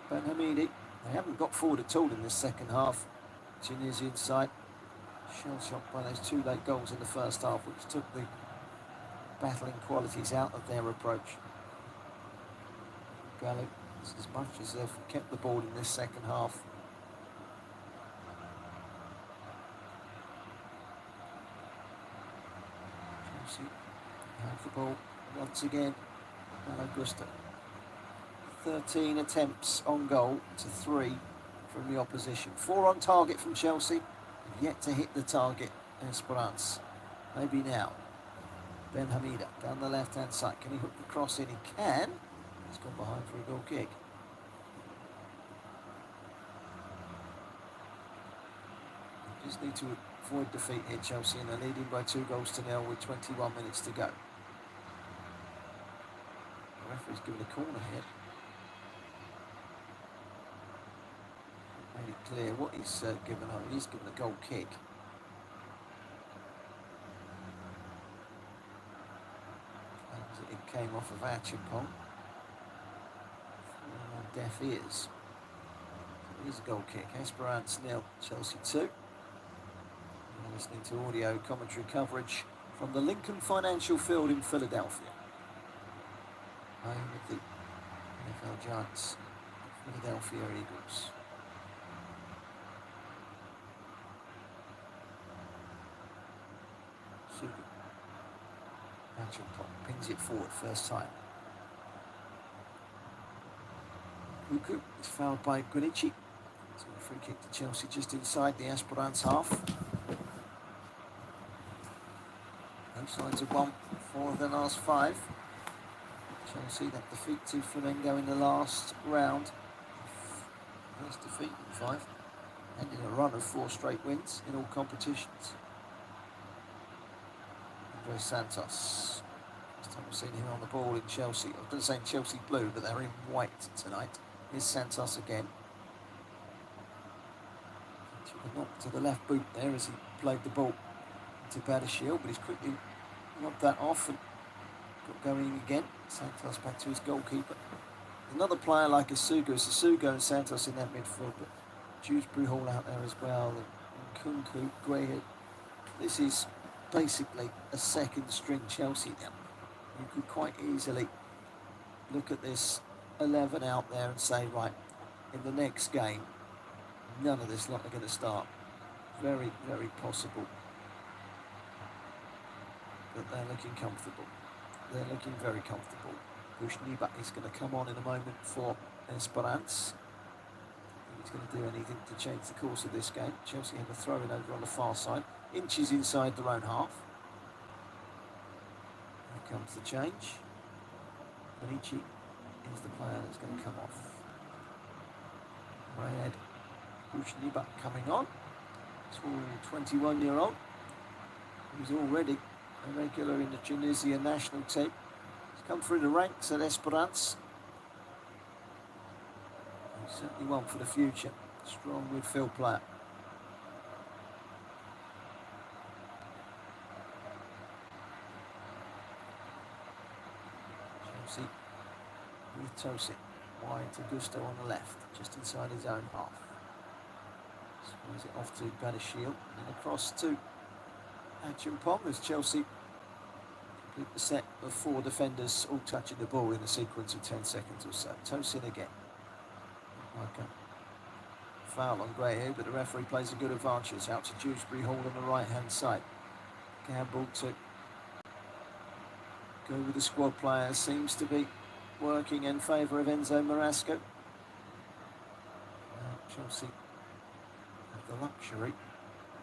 Ben Hamidi, they haven't got forward at all in this second half. Tunisian side, shell-shocked by those 2 late goals in the first half, which took the battling qualities out of their approach. Bellew, as much as they've kept the ball in this second half. Chelsea have the ball once again. Augusto. 13 attempts on goal to 3 from the opposition. 4 on target from Chelsea, yet to hit the target. Esperance. Maybe now. Ben Hamida down the left-hand side. Can he hook the cross in? He can. He's gone behind for a goal kick. They just need to avoid defeat here, Chelsea, and they're leading by 2-0 with 21 minutes to go. The referee's given a corner here. Made it clear what he's given over. He's given a goal kick. And it came off of Achimpong. Deaf ears. It is a goal kick. Esperance 0, Chelsea 2. You're listening to audio commentary coverage from the Lincoln Financial Field in Philadelphia. Home of the NFL Giants, Philadelphia Eagles. Super. Achimpong pings it forward first time. Uku is fouled by Guinichi. So a free kick to Chelsea just inside the Esperance half. Both sides have won 4 of their last 5. Chelsea, that defeat to Flamengo in the last round. First defeat in 5. And in a run of 4 straight wins in all competitions. Andre Santos. First time we've seen him on the ball in Chelsea. I was going to say in Chelsea blue, but they're in white tonight. Here's Santos again. Took a knock to the left boot there as he played the ball to Badashiel, but he's quickly knocked that off and got going again. Santos back to his goalkeeper. Another player like Asugo and Santos in that midfield, but Dewsbury Hall out there as well, and Kunku, Greyhead. This is basically a second string Chelsea now. You could quite easily look at this 11 out there and say, right, in the next game, none of this lot are going to start. Very, very possible. But they're looking comfortable. They're looking very comfortable. Bushniba is going to come on in a moment for Esperance. He's going to do anything to change the course of this game. Chelsea have a throw-in over on the far side. Inches inside their own half. Here comes the change. Bonici is the player that's going to come off. Red Bushniba coming on. Tall 21-year-old. He's already a regular in the Tunisia national team. He's come through the ranks at Esperance. He's certainly one for the future. Strong midfield player. Chelsea with Tosin. Wide to Gusto on the left, just inside his own half. Squares it off to Badashiel and across to Achimpong as Chelsea complete the set of 4 defenders all touching the ball in a sequence of 10 seconds or so. Tosin again. Like a foul on Graham, but the referee plays a good advantage out to Dewsbury Hall on the right hand side. Gamble to go with the squad player, seems to be working in favour of Enzo Marasco. Chelsea have the luxury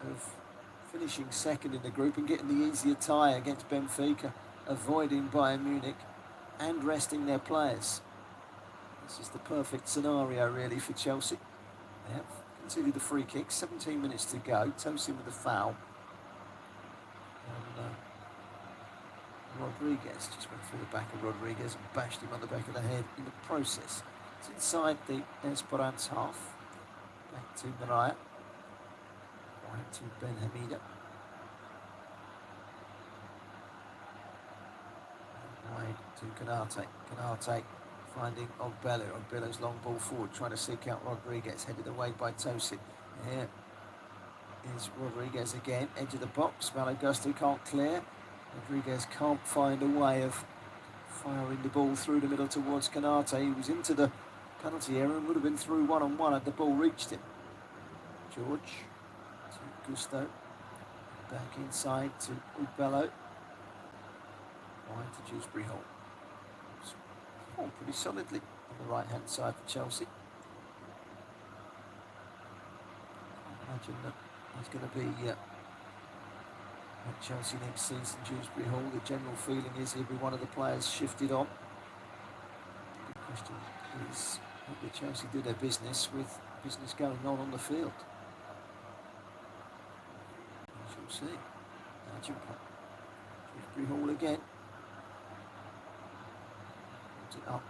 of finishing second in the group and getting the easier tie against Benfica, avoiding Bayern Munich and resting their players. This is the perfect scenario really for Chelsea. They have conceded the free kick, 17 minutes to go. Tosin with the foul. And Rodriguez just went through the back of Rodriguez and bashed him on the back of the head in the process. It's inside the Esperance half. Back to Mariah. Right to Ben Hamida. Wide to Canate. Canate finding Ogbello. Ogbello's long ball forward, trying to seek out Rodriguez, headed away by Tosin. Here is Rodriguez again, edge of the box. Mal Augusto can't clear. Rodriguez can't find a way of firing the ball through the middle towards Canate. He was into the penalty area and would have been through one-on-one had the ball reached him. George to Gusto. Back inside to Ubello. Wide to Dewsbury Hall. Pretty solidly on the right-hand side for Chelsea. I imagine that there's going to be at Chelsea next season, Dewsbury Hall. The general feeling is he'll be one of the players shifted on. The question is, will Chelsea do their business with business going on the field? We shall see. Dewsbury Hall again. Puts it up.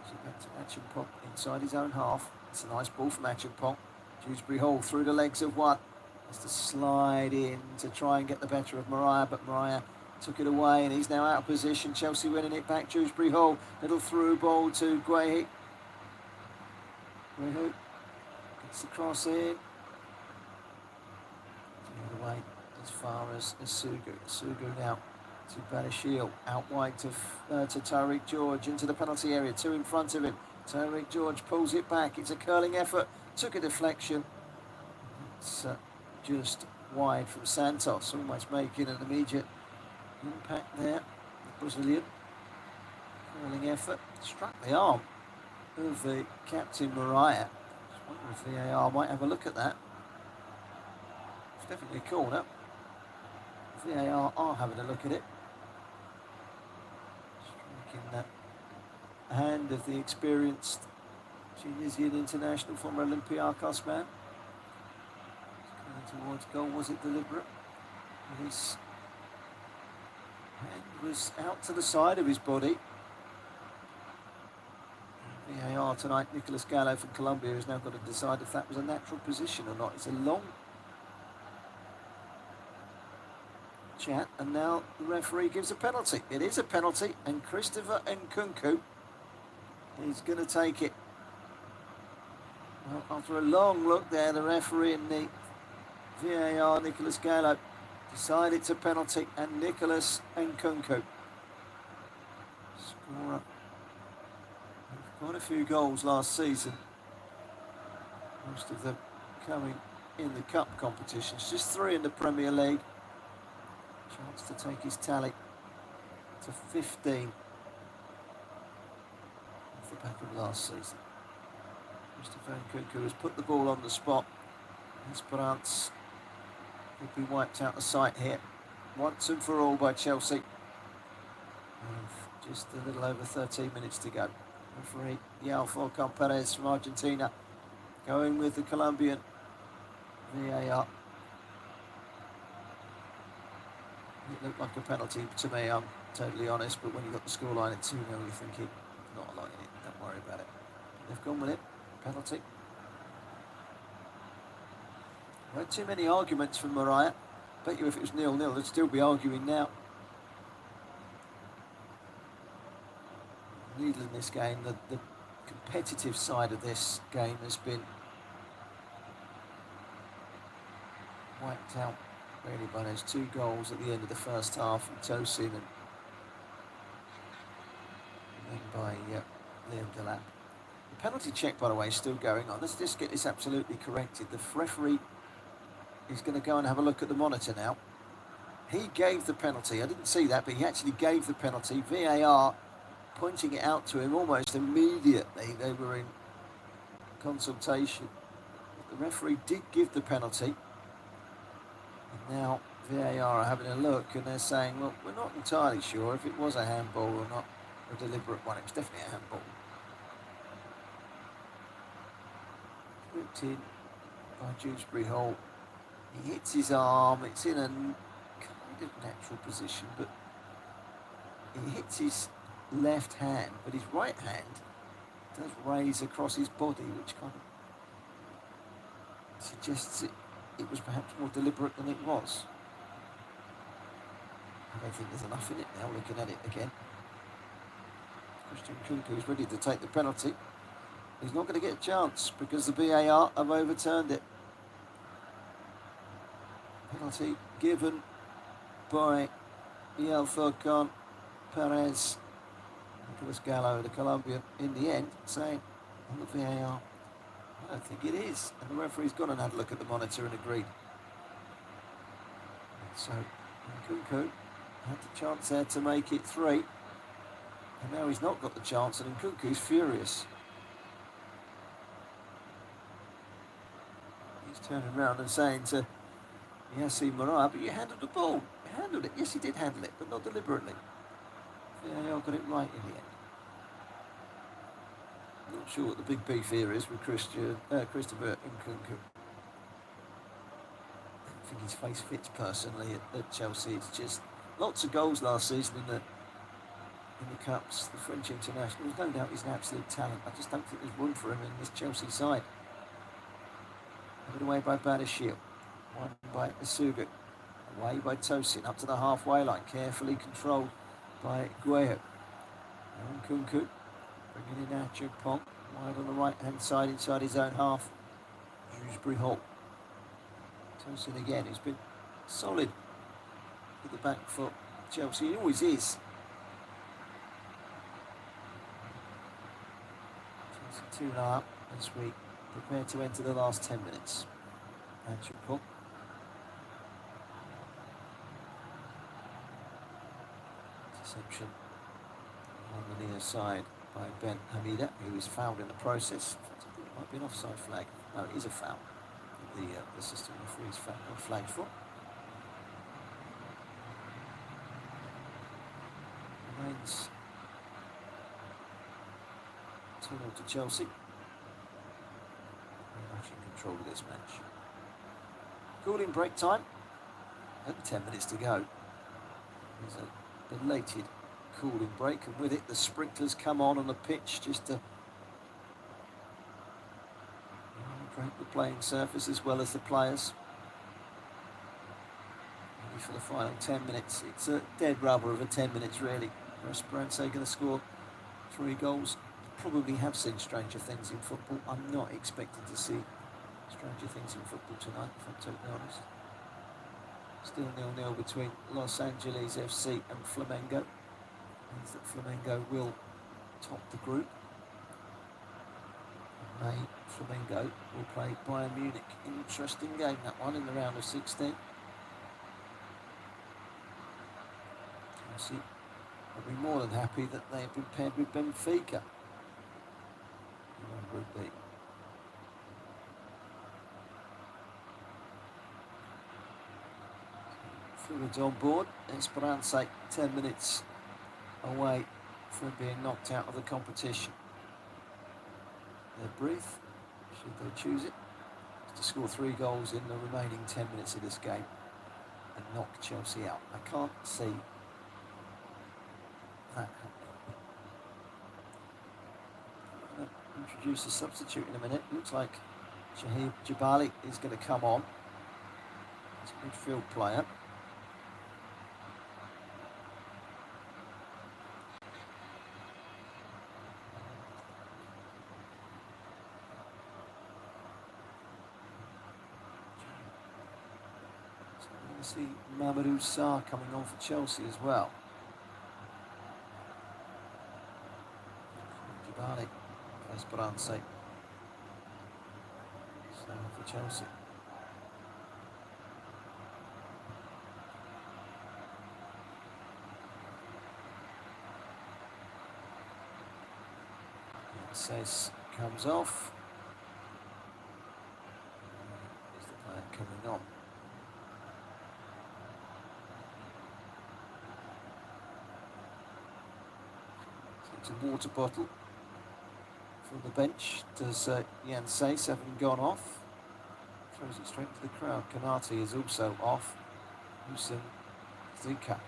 Gives it back to Acheampong inside his own half. It's a nice ball from Acheampong. Dewsbury Hall through the legs of one. Has to slide in to try and get the better of Mariah, but Mariah took it away and he's now out of position. Chelsea winning it back. Dewsbury Hall, little through ball to Guehi. Guehi gets the cross in. The other way as far as Sugu. Sugu now to Badashil, out wide to Tariq George into the penalty area, two in front of him. Tariq George pulls it back. It's a curling effort. Took a deflection. It's just wide from Santos, almost making an immediate impact there. The Brazilian curling effort struck the arm of the captain Mariah. I wonder if VAR might have a look at that. It's definitely a corner. VAR are having a look at it. Striking that hand of the experienced Tunisian international, former Olympiacos man. Going towards goal, was it deliberate? His hand was out to the side of his body. VAR tonight, Nicolas Gallo from Colombia has now got to decide if that was a natural position or not. It's a long chat, and now the referee gives a penalty. It is a penalty, and Christopher Nkunku is going to take it. Well, after a long look there, the referee in the VAR, Nicolas Gallo, decided it's a penalty, and Nicolas Nkunku, scorer of quite a few goals last season, most of them coming in the cup competitions, just 3 in the Premier League. Chance to take his tally to 15 off the back of last season. Christopher Nkunku has put the ball on the spot. Esperance will be wiped out of sight here, once and for all by Chelsea. With just a little over 13 minutes to go. Referee Yao Perez from Argentina going with the Colombian VAR. It looked like a penalty to me, I'm totally honest, but when you got the scoreline at 2-0, you're thinking, not a lot in it, don't worry about it. They've gone with it, penalty. Not too many arguments from Mariah. Bet you if it was 0-0, they'd still be arguing now. Needle in this game, the competitive side of this game has been wiped out really by those 2 goals at the end of the first half from Tosin and then by Liam Delap. The penalty check, by the way, is still going on. Let's just get this absolutely corrected. The referee is going to go and have a look at the monitor now. He gave the penalty. I didn't see that, but he actually gave the penalty. VAR pointing it out to him almost immediately. They were in consultation. The referee did give the penalty. And now VAR are having a look and they're saying, well, we're not entirely sure if it was a handball or not, a deliberate one. It was definitely a handball. Whipped in by Dewsbury Hall. He hits his arm. It's in a kind of natural position, but he hits his left hand, but his right hand does raise across his body, which kind of suggests it was perhaps more deliberate than it was. I don't think there's enough in it now, looking at it again. Christian Nkunku is ready to take the penalty. He's not going to get a chance because the VAR have overturned it. Penalty given by Miguel Furcon, Perez, Nicolas Gallo, the Colombian, in the end, saying on the VAR, I don't think it is. And the referee's gone and had a look at the monitor and agreed. So Nkunku had the chance there to make it 3. And now he's not got the chance, and Nkunku's furious. He's turning around and saying to Yassin Moraa, but you handled the ball. You handled it. Yes, he did handle it, but not deliberately. VAR got it right in the end. Not sure what the big beef here is with Christopher Nkunku. I don't think his face fits personally at Chelsea. It's just lots of goals last season in the Cups. The French international, there's no doubt he's an absolute talent. I just don't think there's room for him in this Chelsea side. Given away by Badashil. Won by Isugu. Away by Tosin. Up to the halfway line. Carefully controlled by Guejo. Nkunku. Bringing in Achupong. Wide on the right hand side inside his own half. Shrewsbury Hall. Tosin again. He's been solid with the back foot. Chelsea. He always is. Chelsea 2-0 up as we prepare to enter the last 10 minutes. Achupong. Interception on the near side by Ben Hamida, who was fouled in the process. I think it might be an offside flag. No, it is a foul. The assistant referee's flagged for. Remains 2-0 to Chelsea. Very much in control of this match. Cooling break time. Only 10 minutes to go. There's a belated cooling break, and with it the sprinklers come on the pitch just to break the playing surface as well as the players. Ready for the final 10 minutes. It's a dead rubber of a 10 minutes really. Esperance going to score 3 goals. Probably have seen stranger things in football. I'm not expecting to see stranger things in football tonight, if I'm totally honest. Still 0-0 between Los Angeles FC and Flamengo. Means that Flamengo will top the group. In May, Flamengo will play Bayern Munich. Interesting game, that one, in the round of 16. Chelsea will be more than happy that they have been paired with Benfica in Group B. Fluids on board. Esperance 10 minutes away from being knocked out of the competition. They breathe, should they choose it, to score 3 goals in the remaining 10 minutes of this game and knock Chelsea out. I can't see that happening. I'm going to introduce a substitute in a minute. Looks like Shahid Jabali is going to come on. It's a midfield player. See Mamadou Sarr coming on for Chelsea as well. Jabali for Esperance. Sarr for Chelsea. Says comes off. Here's the player coming on. A water bottle from the bench. Does Jan Sace haven't gone off? Throws it straight to the crowd. Kanate is also off. Hussein Zika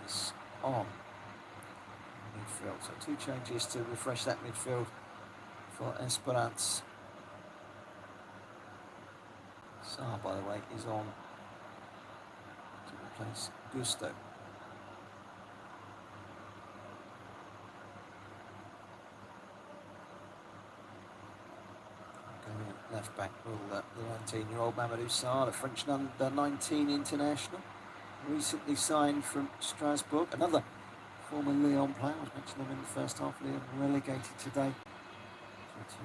is on midfield. So 2 changes to refresh that midfield for Esperance. Sarr, by the way, is on to replace Gusto. Left back will the 19-year-old Mamadou Sarr, the French under-19 international. recently signed from Strasbourg. Another former Lyon player. I was mentioning them in the first half. Lyon relegated today due to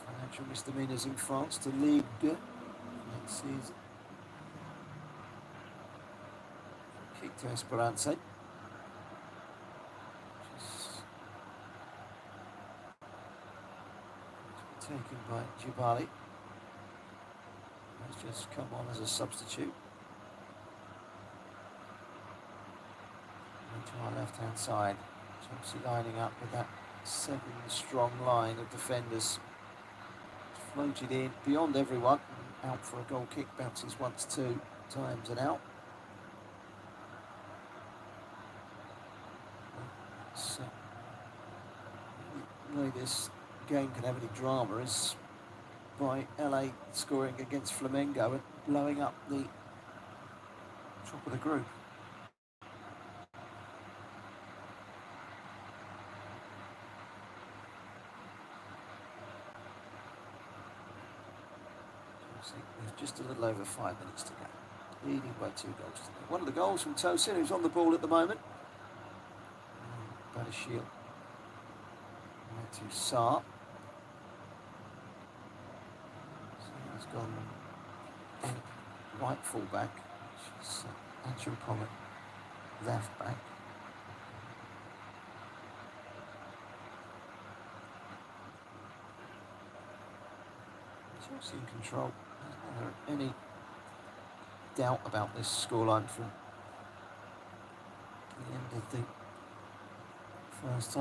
financial misdemeanors in France to Ligue 2 next season. Kick to Esperance. Taken by Jibali. Has just come on as a substitute. And to our left-hand side, Chelsea lining up with that 7-strong line of defenders. Floated in beyond everyone, out for a goal kick, bounces once, 2 times and out. So, the way this game can have any drama is by LA scoring against Flamengo and blowing up the top of the group. There's just a little over 5 minutes to go. Leading by 2 goals to nil. One of the goals from Tosin, who's on the ball at the moment. Badashil. To Saar. So he's gone in right full back, which is Andrew Pollard left back. Chelsea in control. There's never any doubt about this scoreline from the end of the first half.